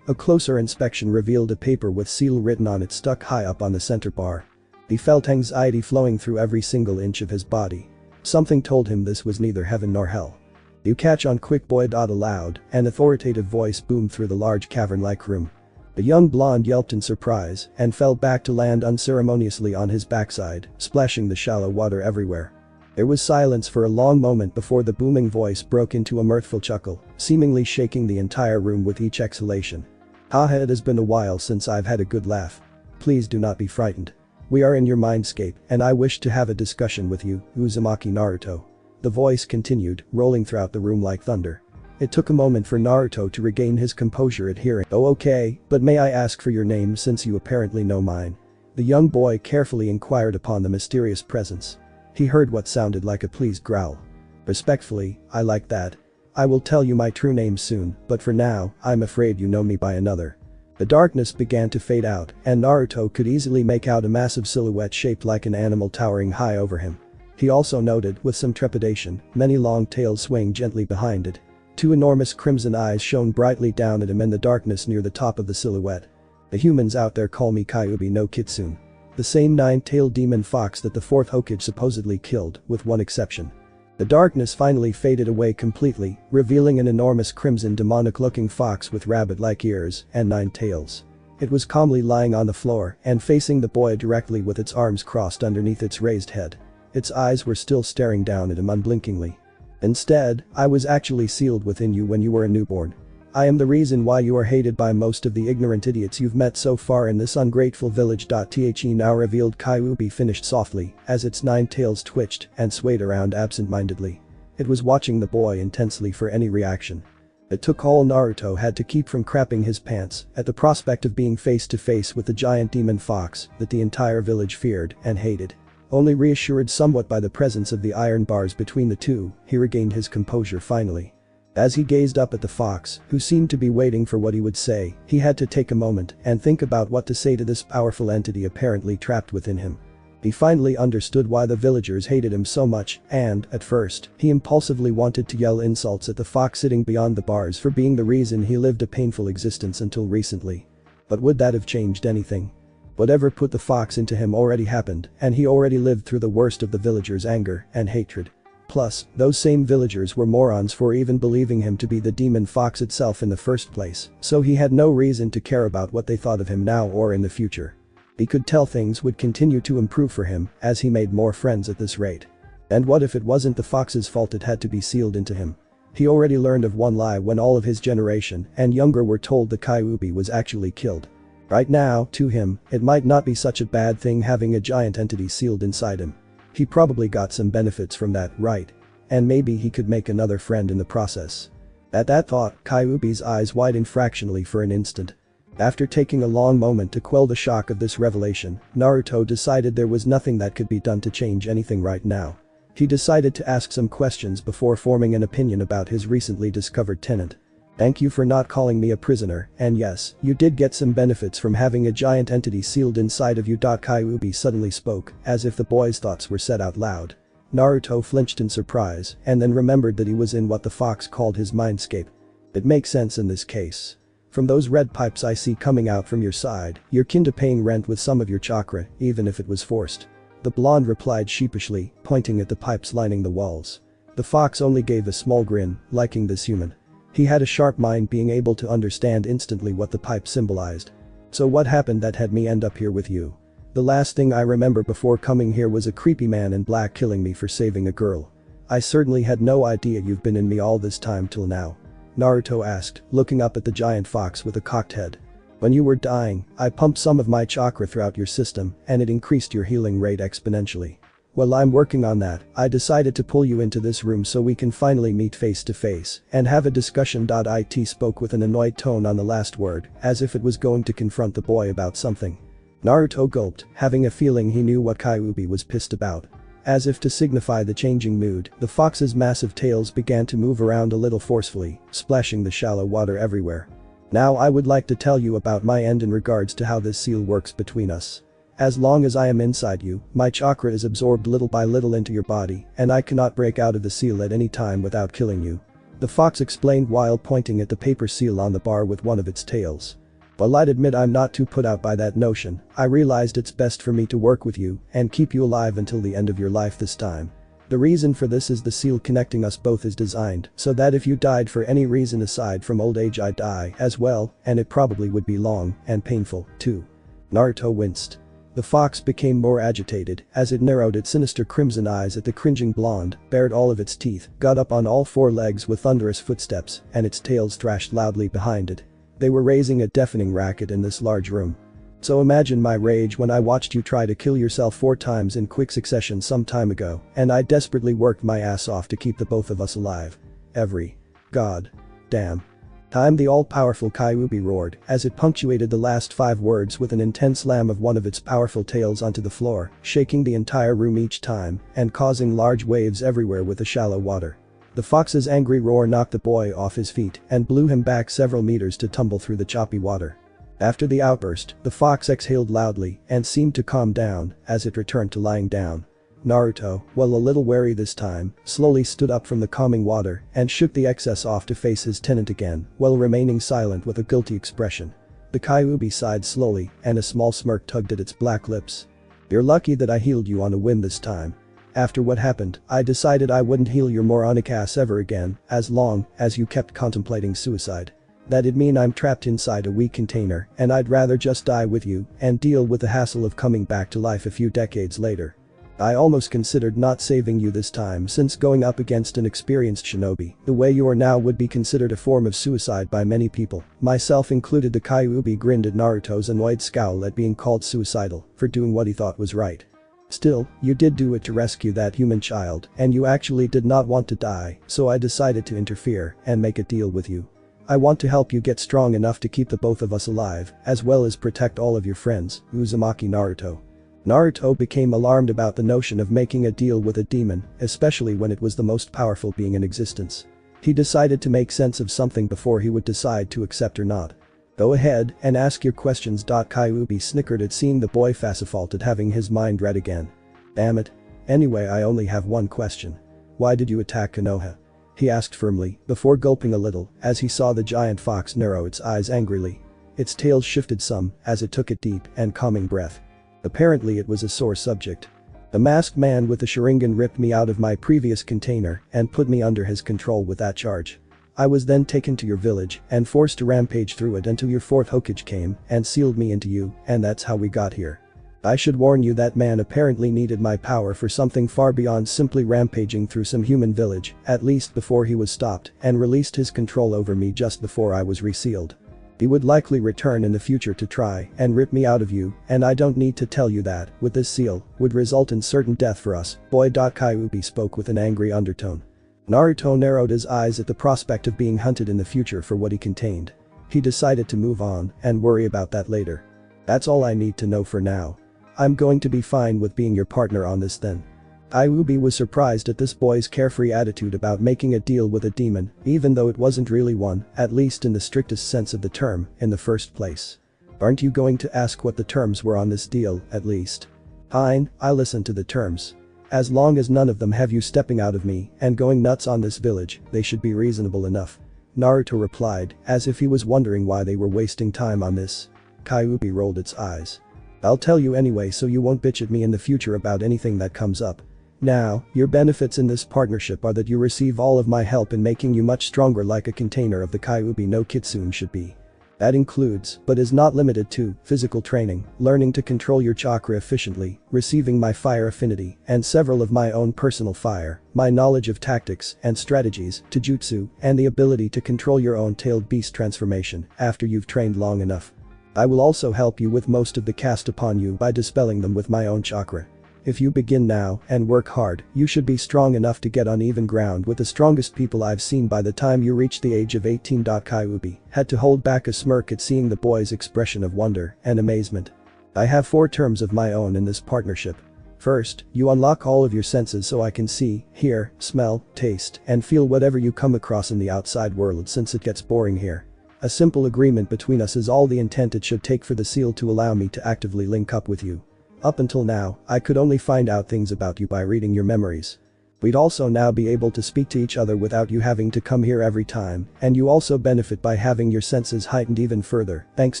A closer inspection revealed a paper with seal written on it stuck high up on the center bar. He felt anxiety flowing through every single inch of his body. Something told him this was neither heaven nor hell. "You catch on quick boy." A loud and authoritative voice boomed through the large cavern-like room. The young blonde yelped in surprise and fell back to land unceremoniously on his backside, splashing the shallow water everywhere. There was silence for a long moment before the booming voice broke into a mirthful chuckle, seemingly shaking the entire room with each exhalation. Haha, it has been a while since I've had a good laugh. Please do not be frightened. We are in your mindscape and I wish to have a discussion with you, Uzumaki Naruto. The voice continued, rolling throughout the room like thunder. It took a moment for Naruto to regain his composure at hearing. Oh okay, but may I ask for your name since you apparently know mine? The young boy carefully inquired upon the mysterious presence. He heard what sounded like a pleased growl. Respectfully, I like that. I will tell you my true name soon, but for now, I'm afraid you know me by another. The darkness began to fade out, and Naruto could easily make out a massive silhouette shaped like an animal towering high over him. He also noted, with some trepidation, many long tails swaying gently behind it. Two enormous crimson eyes shone brightly down at him in the darkness near the top of the silhouette. The humans out there call me Kyuubi no Kitsune. The same nine-tailed demon fox that the fourth Hokage supposedly killed, with one exception. The darkness finally faded away completely, revealing an enormous crimson demonic-looking fox with rabbit-like ears and 9 tails. It was calmly lying on the floor and facing the boy directly with its arms crossed underneath its raised head. Its eyes were still staring down at him unblinkingly. Instead, I was actually sealed within you when you were a newborn. I am the reason why you are hated by most of the ignorant idiots you've met so far in this ungrateful village. The now revealed Kyuubi finished softly as its 9 tails twitched and swayed around absent-mindedly. It was watching the boy intensely for any reaction. It took all Naruto had to keep from crapping his pants at the prospect of being face to face with the giant demon fox that the entire village feared and hated. Only reassured somewhat by the presence of the iron bars between the two, he regained his composure finally. As he gazed up at the fox, who seemed to be waiting for what he would say, he had to take a moment and think about what to say to this powerful entity apparently trapped within him. He finally understood why the villagers hated him so much and, at first, he impulsively wanted to yell insults at the fox sitting beyond the bars for being the reason he lived a painful existence until recently. But would that have changed anything? Whatever put the fox into him already happened, and he already lived through the worst of the villagers' anger and hatred. Plus, those same villagers were morons for even believing him to be the demon fox itself in the first place, so he had no reason to care about what they thought of him now or in the future. He could tell things would continue to improve for him as he made more friends at this rate. And what if it wasn't the fox's fault it had to be sealed into him? He already learned of one lie when all of his generation and younger were told the Kyuubi was actually killed. Right now, to him, it might not be such a bad thing having a giant entity sealed inside him. He probably got some benefits from that, right? And maybe he could make another friend in the process. At that thought, Kyuubi's eyes widened fractionally for an instant. After taking a long moment to quell the shock of this revelation, Naruto decided there was nothing that could be done to change anything right now. He decided to ask some questions before forming an opinion about his recently discovered tenant. Thank you for not calling me a prisoner, and yes, you did get some benefits from having a giant entity sealed inside of you. Kyuubi suddenly spoke, as if the boy's thoughts were said out loud. Naruto flinched in surprise, and then remembered that he was in what the fox called his mindscape. It makes sense in this case. From those red pipes I see coming out from your side, you're kin to paying rent with some of your chakra, even if it was forced. The blonde replied sheepishly, pointing at the pipes lining the walls. The fox only gave a small grin, liking this human. He had a sharp mind, being able to understand instantly what the pipe symbolized. So what happened that had me end up here with you? The last thing I remember before coming here was a creepy man in black killing me for saving a girl. I certainly had no idea you've been in me all this time till now. Naruto asked, looking up at the giant fox with a cocked head. When you were dying, I pumped some of my chakra throughout your system and it increased your healing rate exponentially. While I'm working on that, I decided to pull you into this room so we can finally meet face to face and have a discussion. It spoke with an annoyed tone on the last word, as if it was going to confront the boy about something. Naruto gulped, having a feeling he knew what Kyuubi was pissed about. As if to signify the changing mood, the fox's massive tails began to move around a little forcefully, splashing the shallow water everywhere. Now I would like to tell you about my end in regards to how this seal works between us. As long as I am inside you, my chakra is absorbed little by little into your body, and I cannot break out of the seal at any time without killing you. The fox explained while pointing at the paper seal on the bar with one of its tails. While I'd admit I'm not too put out by that notion, I realized it's best for me to work with you and keep you alive until the end of your life this time. The reason for this is the seal connecting us both is designed so that if you died for any reason aside from old age, I'd die as well, and it probably would be long and painful, too. Naruto winced. The fox became more agitated as it narrowed its sinister crimson eyes at the cringing blonde, bared all of its teeth, got up on all four legs with thunderous footsteps, and its tails thrashed loudly behind it. They were raising a deafening racket in this large room. So imagine my rage when I watched you try to kill yourself 4 times in quick succession some time ago, and I desperately worked my ass off to keep the both of us alive. Every god damn time the all-powerful Kyuubi roared as it punctuated the last 5 words with an intense slam of one of its powerful tails onto the floor, shaking the entire room each time and causing large waves everywhere with the shallow water. The fox's angry roar knocked the boy off his feet and blew him back several meters to tumble through the choppy water. After the outburst, the fox exhaled loudly and seemed to calm down as it returned to lying down. Naruto, while a little wary this time, slowly stood up from the calming water and shook the excess off to face his tenant again while remaining silent with a guilty expression. The Kyuubi sighed slowly and a small smirk tugged at its black lips. "You're lucky that I healed you on a whim this time. After what happened, I decided I wouldn't heal your moronic ass ever again as long as you kept contemplating suicide. That'd mean I'm trapped inside a weak container and I'd rather just die with you and deal with the hassle of coming back to life a few decades later. I almost considered not saving you this time since going up against an experienced shinobi the way you are now would be considered a form of suicide by many people, myself included." The Kyuubi grinned at Naruto's annoyed scowl at being called suicidal for doing what he thought was right. "Still, you did do it to rescue that human child and you actually did not want to die, so I decided to interfere and make a deal with you. I want to help you get strong enough to keep the both of us alive as well as protect all of your friends." Uzumaki Naruto. Naruto became alarmed about the notion of making a deal with a demon, especially when it was the most powerful being in existence. He decided to make sense of something before he would decide to accept or not. "Go ahead and ask your questions." Kyuubi snickered at seeing the boy fault at having his mind read again. "Damn it. Anyway, I only have one question. Why did you attack Konoha?" he asked firmly before gulping a little as he saw the giant fox narrow its eyes angrily. Its tail shifted some as it took a deep and calming breath. Apparently it was a sore subject. "The masked man with the Sharingan ripped me out of my previous container and put me under his control with that charge. I was then taken to your village and forced to rampage through it until your 4th Hokage came and sealed me into you, and that's how we got here. I should warn you that man apparently needed my power for something far beyond simply rampaging through some human village, at least before he was stopped and released his control over me just before I was resealed. He would likely return in the future to try and rip me out of you, and I don't need to tell you that, with this seal, would result in certain death for us, boy." Kyuubi spoke with an angry undertone. Naruto narrowed his eyes at the prospect of being hunted in the future for what he contained. He decided to move on and worry about that later. "That's all I need to know for now. I'm going to be fine with being your partner on this then." Kyuubi was surprised at this boy's carefree attitude about making a deal with a demon, even though it wasn't really one, at least in the strictest sense of the term, in the first place. "Aren't you going to ask what the terms were on this deal, at least?" "Fine, I'll listen to the terms. As long as none of them have you stepping out of me and going nuts on this village, they should be reasonable enough," Naruto replied, as if he was wondering why they were wasting time on this. Kyuubi rolled its eyes. "I'll tell you anyway so you won't bitch at me in the future about anything that comes up. Now, your benefits in this partnership are that you receive all of my help in making you much stronger like a container of the Kyuubi no Kitsune should be. That includes, but is not limited to, physical training, learning to control your chakra efficiently, receiving my fire affinity, and several of my own personal fire, my knowledge of tactics and strategies, taijutsu, and the ability to control your own tailed beast transformation after you've trained long enough. I will also help you with most of the cast upon you by dispelling them with my own chakra. If you begin now and work hard, you should be strong enough to get on even ground with the strongest people I've seen by the time you reach the age of 18. Kyuubi had to hold back a smirk at seeing the boy's expression of wonder and amazement. "I have 4 terms of my own in this partnership. First, you unlock all of your senses so I can see, hear, smell, taste, and feel whatever you come across in the outside world since it gets boring here. A simple agreement between us is all the intent it should take for the seal to allow me to actively link up with you. Up until now, I could only find out things about you by reading your memories. We'd also now be able to speak to each other without you having to come here every time, and you also benefit by having your senses heightened even further thanks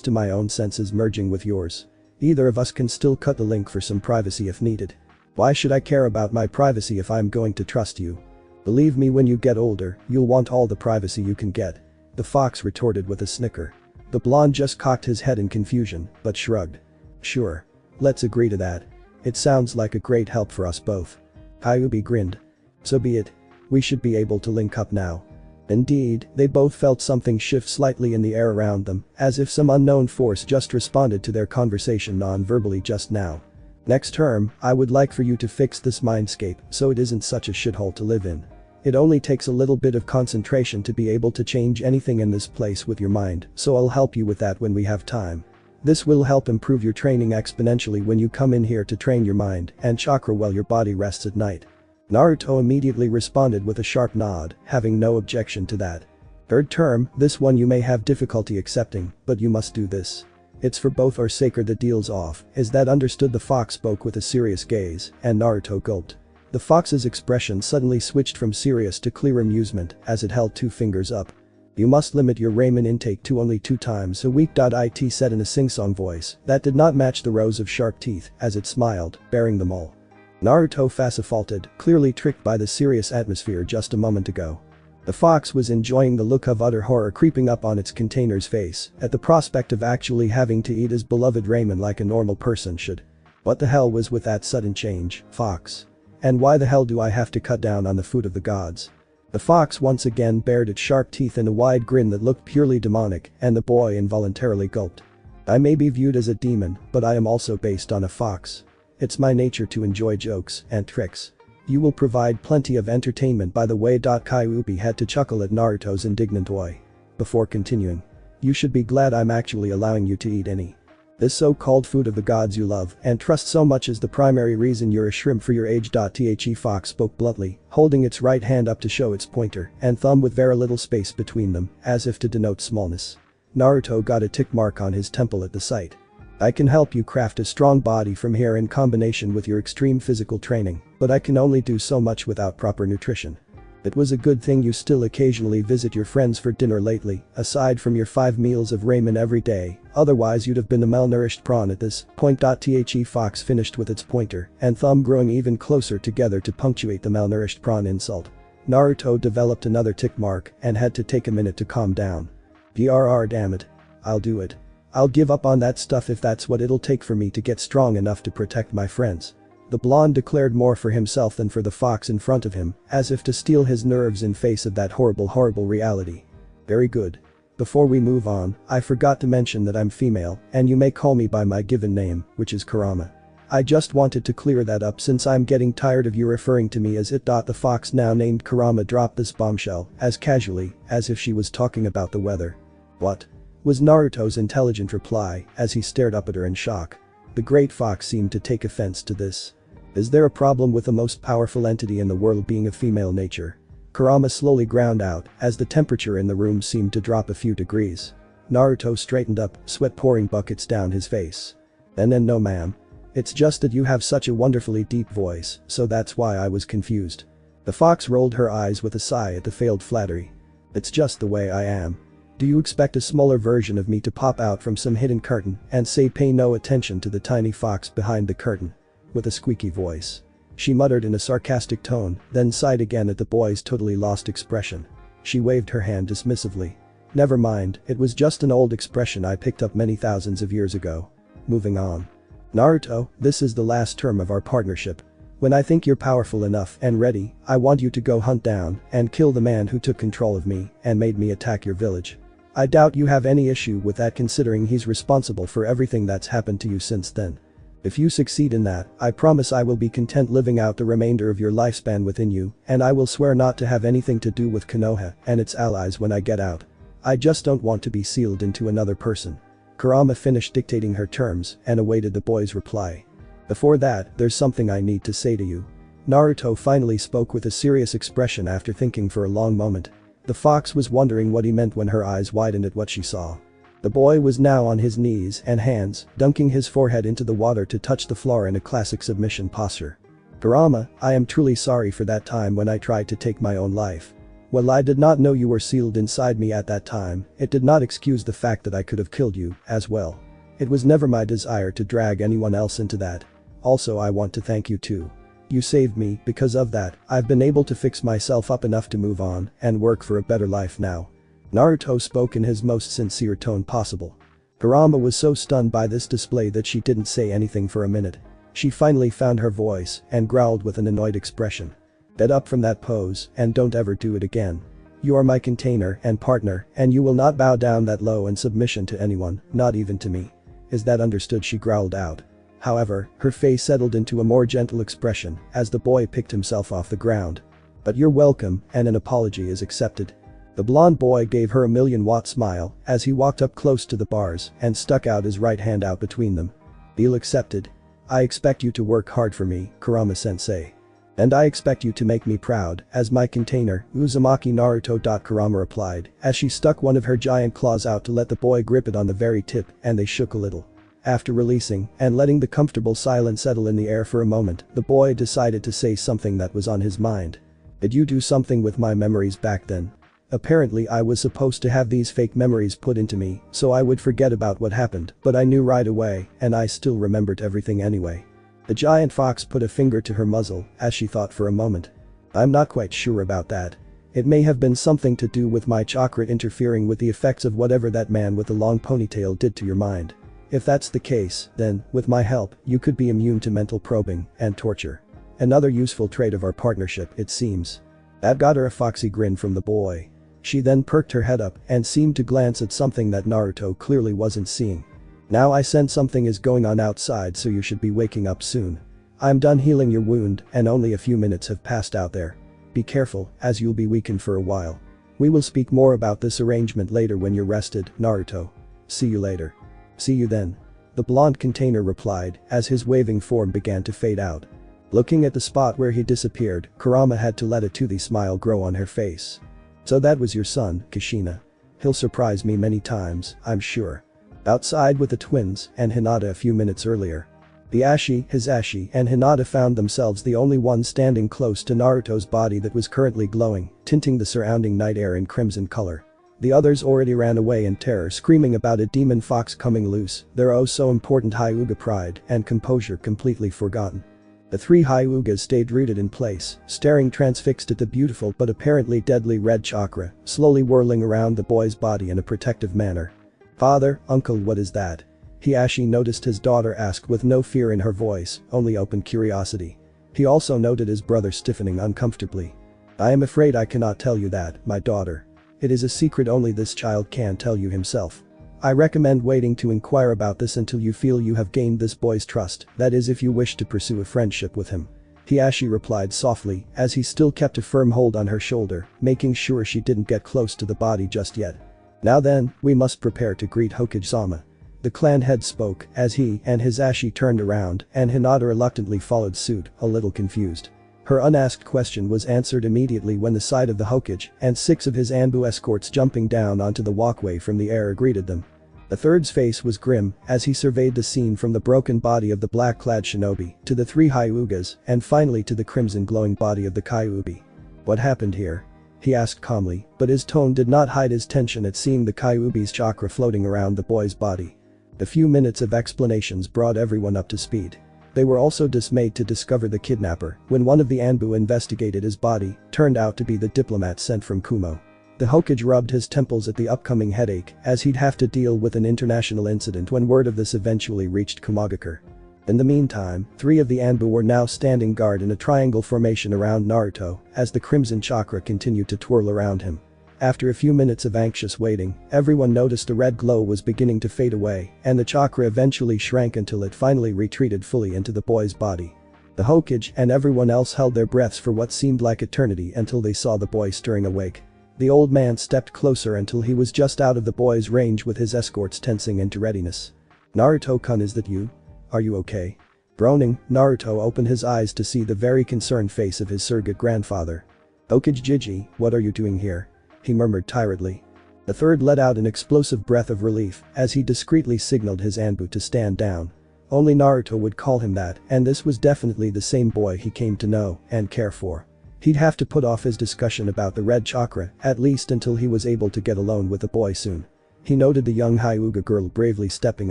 to my own senses merging with yours. Either of us can still cut the link for some privacy if needed. Why should I care about my privacy if I'm going to trust you? Believe me, when you get older, you'll want all the privacy you can get," the fox retorted with a snicker. The blonde just cocked his head in confusion, but shrugged. "Sure. Let's agree to that. It sounds like a great help for us both. Kyuubi grinned. So be it. We should be able to link up now. Indeed, they both felt something shift slightly in the air around them, as if some unknown force just responded to their conversation non-verbally just now. Next term, I would like for you to fix this mindscape so it isn't such a shithole to live in. It only takes a little bit of concentration to be able to change anything in this place with your mind, so I'll help you with that when we have time. This will help improve your training exponentially when you come in here to train your mind and chakra while your body rests at night. Naruto immediately responded with a sharp nod, having no objection to that. Third term, this one you may have difficulty accepting, but you must do this. It's for both our sake or the deal's off. Is that understood? The fox spoke with a serious gaze, and Naruto gulped. The fox's expression suddenly switched from serious to clear amusement as it held two fingers up. You must limit your ramen intake to only 2 times a week. It said in a sing-song voice that did not match the rows of sharp teeth as it smiled, baring them all. Naruto facephalted, clearly tricked by the serious atmosphere just a moment ago. The fox was enjoying the look of utter horror creeping up on its container's face at the prospect of actually having to eat his beloved ramen like a normal person should. What the hell was with that sudden change, fox? And why the hell do I have to cut down on the food of the gods? The fox once again bared its sharp teeth in a wide grin that looked purely demonic, and the boy involuntarily gulped. I may be viewed as a demon, but I am also based on a fox. It's my nature to enjoy jokes and tricks. You will provide plenty of entertainment by the way. Kyuubi had to chuckle at Naruto's indignant oi. Before continuing. You should be glad I'm actually allowing you to eat any. This so-called food of the gods you love and trust so much is the primary reason you're a shrimp for your age. The fox spoke bluntly, holding its right hand up to show its pointer and thumb with very little space between them, as if to denote smallness. Naruto got a tick mark on his temple at the sight. I can help you craft a strong body from here in combination with your extreme physical training, but I can only do so much without proper nutrition. It was a good thing you still occasionally visit your friends for dinner lately, aside from your 5 meals of ramen every day, otherwise you'd have been a malnourished prawn at this point. The fox finished with its pointer and thumb growing even closer together to punctuate the malnourished prawn insult. Naruto developed another tick mark and had to take a minute to calm down. Damn it. I'll do it. I'll give up on that stuff if that's what it'll take for me to get strong enough to protect my friends. The blonde declared more for himself than for the fox in front of him, as if to steel his nerves in face of that horrible reality. Very good. Before we move on, I forgot to mention that I'm female, and you may call me by my given name, which is Kurama. I just wanted to clear that up since I'm getting tired of you referring to me as it. The fox now named Kurama dropped this bombshell as casually as if she was talking about the weather. What? Was Naruto's intelligent reply as he stared up at her in shock. The great fox seemed to take offense to this. Is there a problem with the most powerful entity in the world being of female nature? Kurama slowly ground out as the temperature in the room seemed to drop a few degrees. Naruto straightened up, sweat pouring buckets down his face. No ma'am. It's just that you have such a wonderfully deep voice, so that's why I was confused. The fox rolled her eyes with a sigh at the failed flattery. It's just the way I am. Do you expect a smaller version of me to pop out from some hidden curtain and say pay no attention to the tiny fox behind the curtain? With a squeaky voice. She muttered in a sarcastic tone, then sighed again at the boy's totally lost expression. She waved her hand dismissively. Never mind, it was just an old expression I picked up many thousands of years ago. Moving on. Naruto, this is the last term of our partnership. When I think you're powerful enough and ready, I want you to go hunt down and kill the man who took control of me and made me attack your village. I doubt you have any issue with that considering he's responsible for everything that's happened to you since then. If you succeed in that, I promise I will be content living out the remainder of your lifespan within you, and I will swear not to have anything to do with Konoha and its allies when I get out. I just don't want to be sealed into another person. Kurama finished dictating her terms and awaited the boy's reply. Before that, there's something I need to say to you. Naruto finally spoke with a serious expression after thinking for a long moment. The fox was wondering what he meant when her eyes widened at what she saw. The boy was now on his knees and hands, dunking his forehead into the water to touch the floor in a classic submission posture. Kurama, I am truly sorry for that time when I tried to take my own life. While I did not know you were sealed inside me at that time, it did not excuse the fact that I could have killed you, as well. It was never my desire to drag anyone else into that. Also, I want to thank you too. You saved me. Because of that, I've been able to fix myself up enough to move on and work for a better life now. Naruto spoke in his most sincere tone possible. Kurama was so stunned by this display that she didn't say anything for a minute. She finally found her voice and growled with an annoyed expression. Get up from that pose and don't ever do it again. You are my container and partner and you will not bow down that low in submission to anyone, not even to me. Is that understood? She growled out. However, her face settled into a more gentle expression as the boy picked himself off the ground. But you're welcome and an apology is accepted. The blonde boy gave her a million-watt smile as he walked up close to the bars and stuck out his right hand out between them. Deal accepted. I expect you to work hard for me, Kurama-sensei. And I expect you to make me proud as my container, Uzumaki Naruto. Kurama replied as she stuck one of her giant claws out to let the boy grip it on the very tip and they shook a little. After releasing and letting the comfortable silence settle in the air for a moment, the boy decided to say something that was on his mind. Did you do something with my memories back then? Apparently I was supposed to have these fake memories put into me so I would forget about what happened, but I knew right away and I still remembered everything anyway. The giant fox put a finger to her muzzle as she thought for a moment. I'm not quite sure about that. It may have been something to do with my chakra interfering with the effects of whatever that man with the long ponytail did to your mind. If that's the case, then, with my help, you could be immune to mental probing and torture. Another useful trait of our partnership, it seems. That got her a foxy grin from the boy. She then perked her head up and seemed to glance at something that Naruto clearly wasn't seeing. Now I sense something is going on outside so you should be waking up soon. I'm done healing your wound and only a few minutes have passed out there. Be careful as you'll be weakened for a while. We will speak more about this arrangement later when you're rested, Naruto. See you later. See you then. The blonde container replied as his waving form began to fade out. Looking at the spot where he disappeared, Kurama had to let a toothy smile grow on her face. So that was your son, Kushina. He'll surprise me many times, I'm sure. Outside with the twins and Hinata a few minutes earlier. The Hisashi and Hinata found themselves the only ones standing close to Naruto's body that was currently glowing, tinting the surrounding night air in crimson color. The others already ran away in terror, screaming about a demon fox coming loose, their oh so important Hyuga pride and composure completely forgotten. The three Hyugas stayed rooted in place, staring transfixed at the beautiful but apparently deadly red chakra, slowly whirling around the boy's body in a protective manner. Father, uncle, what is that? Hisashi noticed his daughter asked with no fear in her voice, only open curiosity. He also noted his brother stiffening uncomfortably. I am afraid I cannot tell you that, my daughter. It is a secret only this child can tell you himself. I recommend waiting to inquire about this until you feel you have gained this boy's trust, that is if you wish to pursue a friendship with him. Hisashi replied softly as he still kept a firm hold on her shoulder, making sure she didn't get close to the body just yet. Now then, we must prepare to greet Hokage-sama. The clan head spoke as he and Hisashi turned around and Hinata reluctantly followed suit, a little confused. Her unasked question was answered immediately when the sight of the Hokage and 6 of his Anbu escorts jumping down onto the walkway from the air greeted them. The third's face was grim as he surveyed the scene from the broken body of the black-clad shinobi to the 3 Hyugas and finally to the crimson glowing body of the Kyuubi. What happened here? He asked calmly, but his tone did not hide his tension at seeing the Kyuubi's chakra floating around the boy's body. The few minutes of explanations brought everyone up to speed. They were also dismayed to discover the kidnapper when one of the Anbu investigated his body, turned out to be the diplomat sent from Kumo. The Hokage rubbed his temples at the upcoming headache as he'd have to deal with an international incident when word of this eventually reached Kumagakure. In the meantime, 3 of the Anbu were now standing guard in a triangle formation around Naruto as the crimson chakra continued to twirl around him. After a few minutes of anxious waiting, everyone noticed the red glow was beginning to fade away and the chakra eventually shrank until it finally retreated fully into the boy's body. The Hokage and everyone else held their breaths for what seemed like eternity until they saw the boy stirring awake. The old man stepped closer until he was just out of the boy's range with his escorts tensing into readiness. Naruto-kun, is that you? Are you okay? Groaning, Naruto opened his eyes to see the very concerned face of his surrogate grandfather. Hokage Jiji, what are you doing here? He murmured tiredly. The third let out an explosive breath of relief as he discreetly signaled his Anbu to stand down. Only Naruto would call him that, and this was definitely the same boy he came to know and care for. He'd have to put off his discussion about the red chakra, at least until he was able to get alone with the boy soon. He noted the young Hyuga girl bravely stepping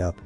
up.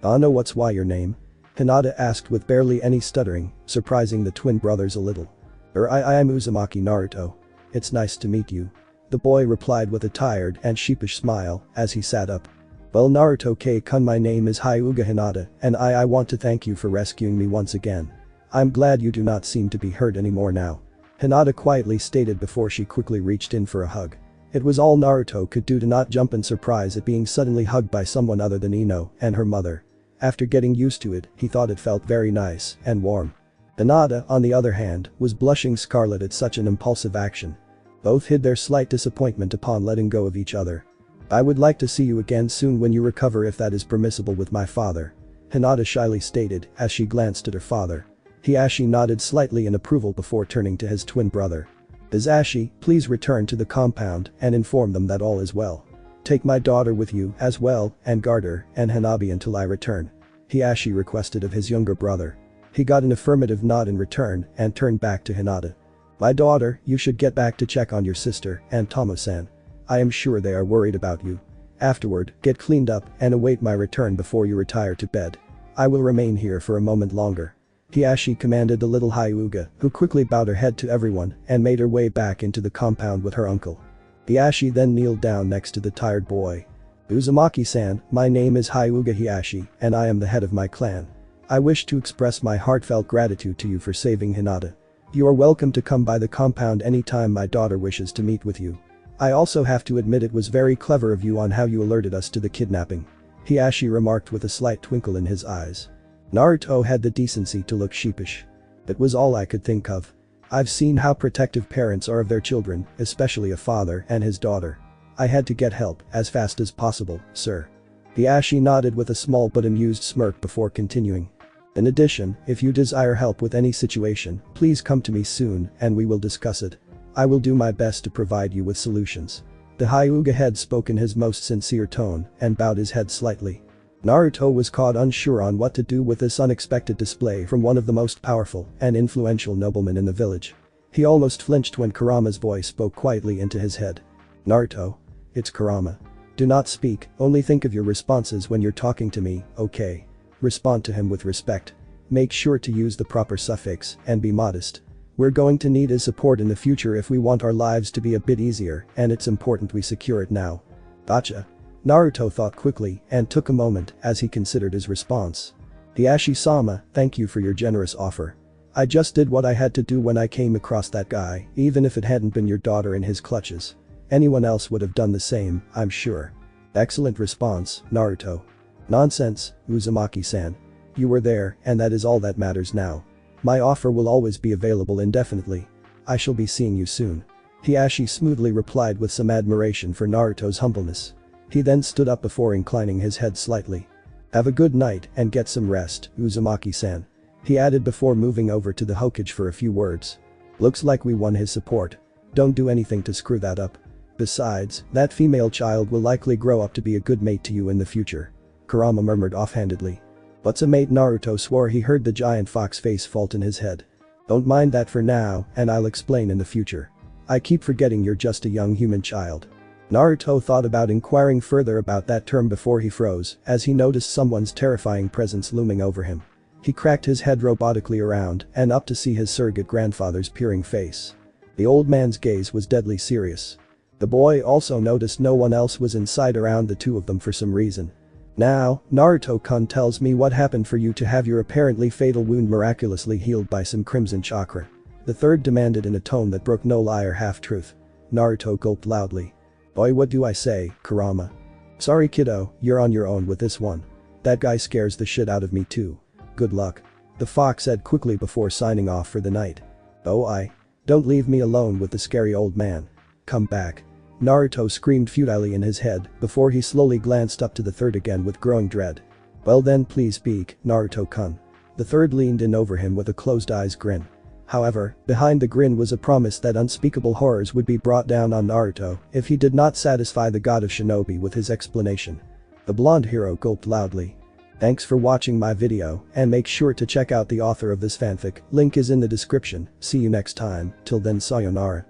"Ano, what's why your name?" Hinata asked with barely any stuttering, surprising the twin brothers a little. I am Uzumaki Naruto. It's nice to meet you." The boy replied with a tired and sheepish smile as he sat up. Well, Naruto-kun, my name is Hyuga Hinata, and I want to thank you for rescuing me once again. I'm glad you do not seem to be hurt anymore now. Hinata quietly stated before she quickly reached in for a hug. It was all Naruto could do to not jump in surprise at being suddenly hugged by someone other than Ino and her mother. After getting used to it, he thought it felt very nice and warm. Hinata, on the other hand, was blushing scarlet at such an impulsive action. Both hid their slight disappointment upon letting go of each other. I would like to see you again soon when you recover, if that is permissible with my father, Hinata shyly stated as she glanced at her father. Hiashi nodded slightly in approval before turning to his twin brother. Hisashi, please return to the compound and inform them that all is well. Take my daughter with you as well and guard her and Hanabi until I return, Hiashi requested of his younger brother. He got an affirmative nod in return and turned back to Hinata. My daughter, you should get back to check on your sister and Tomo-san. I am sure they are worried about you. Afterward, get cleaned up and await my return before you retire to bed. I will remain here for a moment longer, Hiashi commanded the little Hyuga, who quickly bowed her head to everyone and made her way back into the compound with her uncle. Hiashi then kneeled down next to the tired boy. Uzumaki-san, my name is Hyuga Hiashi and I am the head of my clan. I wish to express my heartfelt gratitude to you for saving Hinata. You are welcome to come by the compound anytime my daughter wishes to meet with you. I also have to admit it was very clever of you on how you alerted us to the kidnapping, Hiashi remarked with a slight twinkle in his eyes. Naruto had the decency to look sheepish. It was all I could think of. I've seen how protective parents are of their children, especially a father and his daughter. I had to get help as fast as possible, sir. Hiashi nodded with a small but amused smirk before continuing. In addition, if you desire help with any situation, please come to me soon and we will discuss it. I will do my best to provide you with solutions. The Hyuga head spoke in his most sincere tone and bowed his head slightly. Naruto was caught unsure on what to do with this unexpected display from one of the most powerful and influential noblemen in the village. He almost flinched when Kurama's voice spoke quietly into his head. Naruto. It's Kurama. Do not speak, only think of your responses when you're talking to me, okay? Respond to him with respect. Make sure to use the proper suffix and be modest. We're going to need his support in the future if we want our lives to be a bit easier, and it's important we secure it now. Gotcha. Naruto thought quickly and took a moment as he considered his response. Hiashi-sama, thank you for your generous offer. I just did what I had to do when I came across that guy, even if it hadn't been your daughter in his clutches. Anyone else would have done the same, I'm sure. Excellent response, Naruto. Nonsense, Uzumaki-san. You were there and that is all that matters now. My offer will always be available indefinitely. I shall be seeing you soon. Hiashi smoothly replied with some admiration for Naruto's humbleness. He then stood up before inclining his head slightly. Have a good night and get some rest, Uzumaki-san. He added before moving over to the Hokage for a few words. Looks like we won his support. Don't do anything to screw that up. Besides, that female child will likely grow up to be a good mate to you in the future, Kurama murmured offhandedly. What's a mate? Naruto swore he heard the giant fox face fault in his head. Don't mind that for now, and I'll explain in the future. I keep forgetting you're just a young human child. Naruto thought about inquiring further about that term before he froze as he noticed someone's terrifying presence looming over him. He cracked his head robotically around and up to see his surrogate grandfather's peering face. The old man's gaze was deadly serious. The boy also noticed no one else was in sight around the two of them for some reason. Now, Naruto-kun tells me what happened for you to have your apparently fatal wound miraculously healed by some crimson chakra. The third demanded in a tone that broke no lie or half-truth. Naruto gulped loudly. Boy, what do I say, Kurama? Sorry kiddo, you're on your own with this one. That guy scares the shit out of me too. Good luck. The fox said quickly before signing off for the night. Oh, don't leave me alone with the scary old man. Come back. Naruto screamed futilely in his head before he slowly glanced up to the third again with growing dread. Well then, please speak, Naruto-kun. The third leaned in over him with a closed eyes grin. However, behind the grin was a promise that unspeakable horrors would be brought down on Naruto if he did not satisfy the god of shinobi with his explanation. The blonde hero gulped loudly. Thanks for watching my video and make sure to check out the author of this fanfic, link is in the description. See you next time, till then sayonara.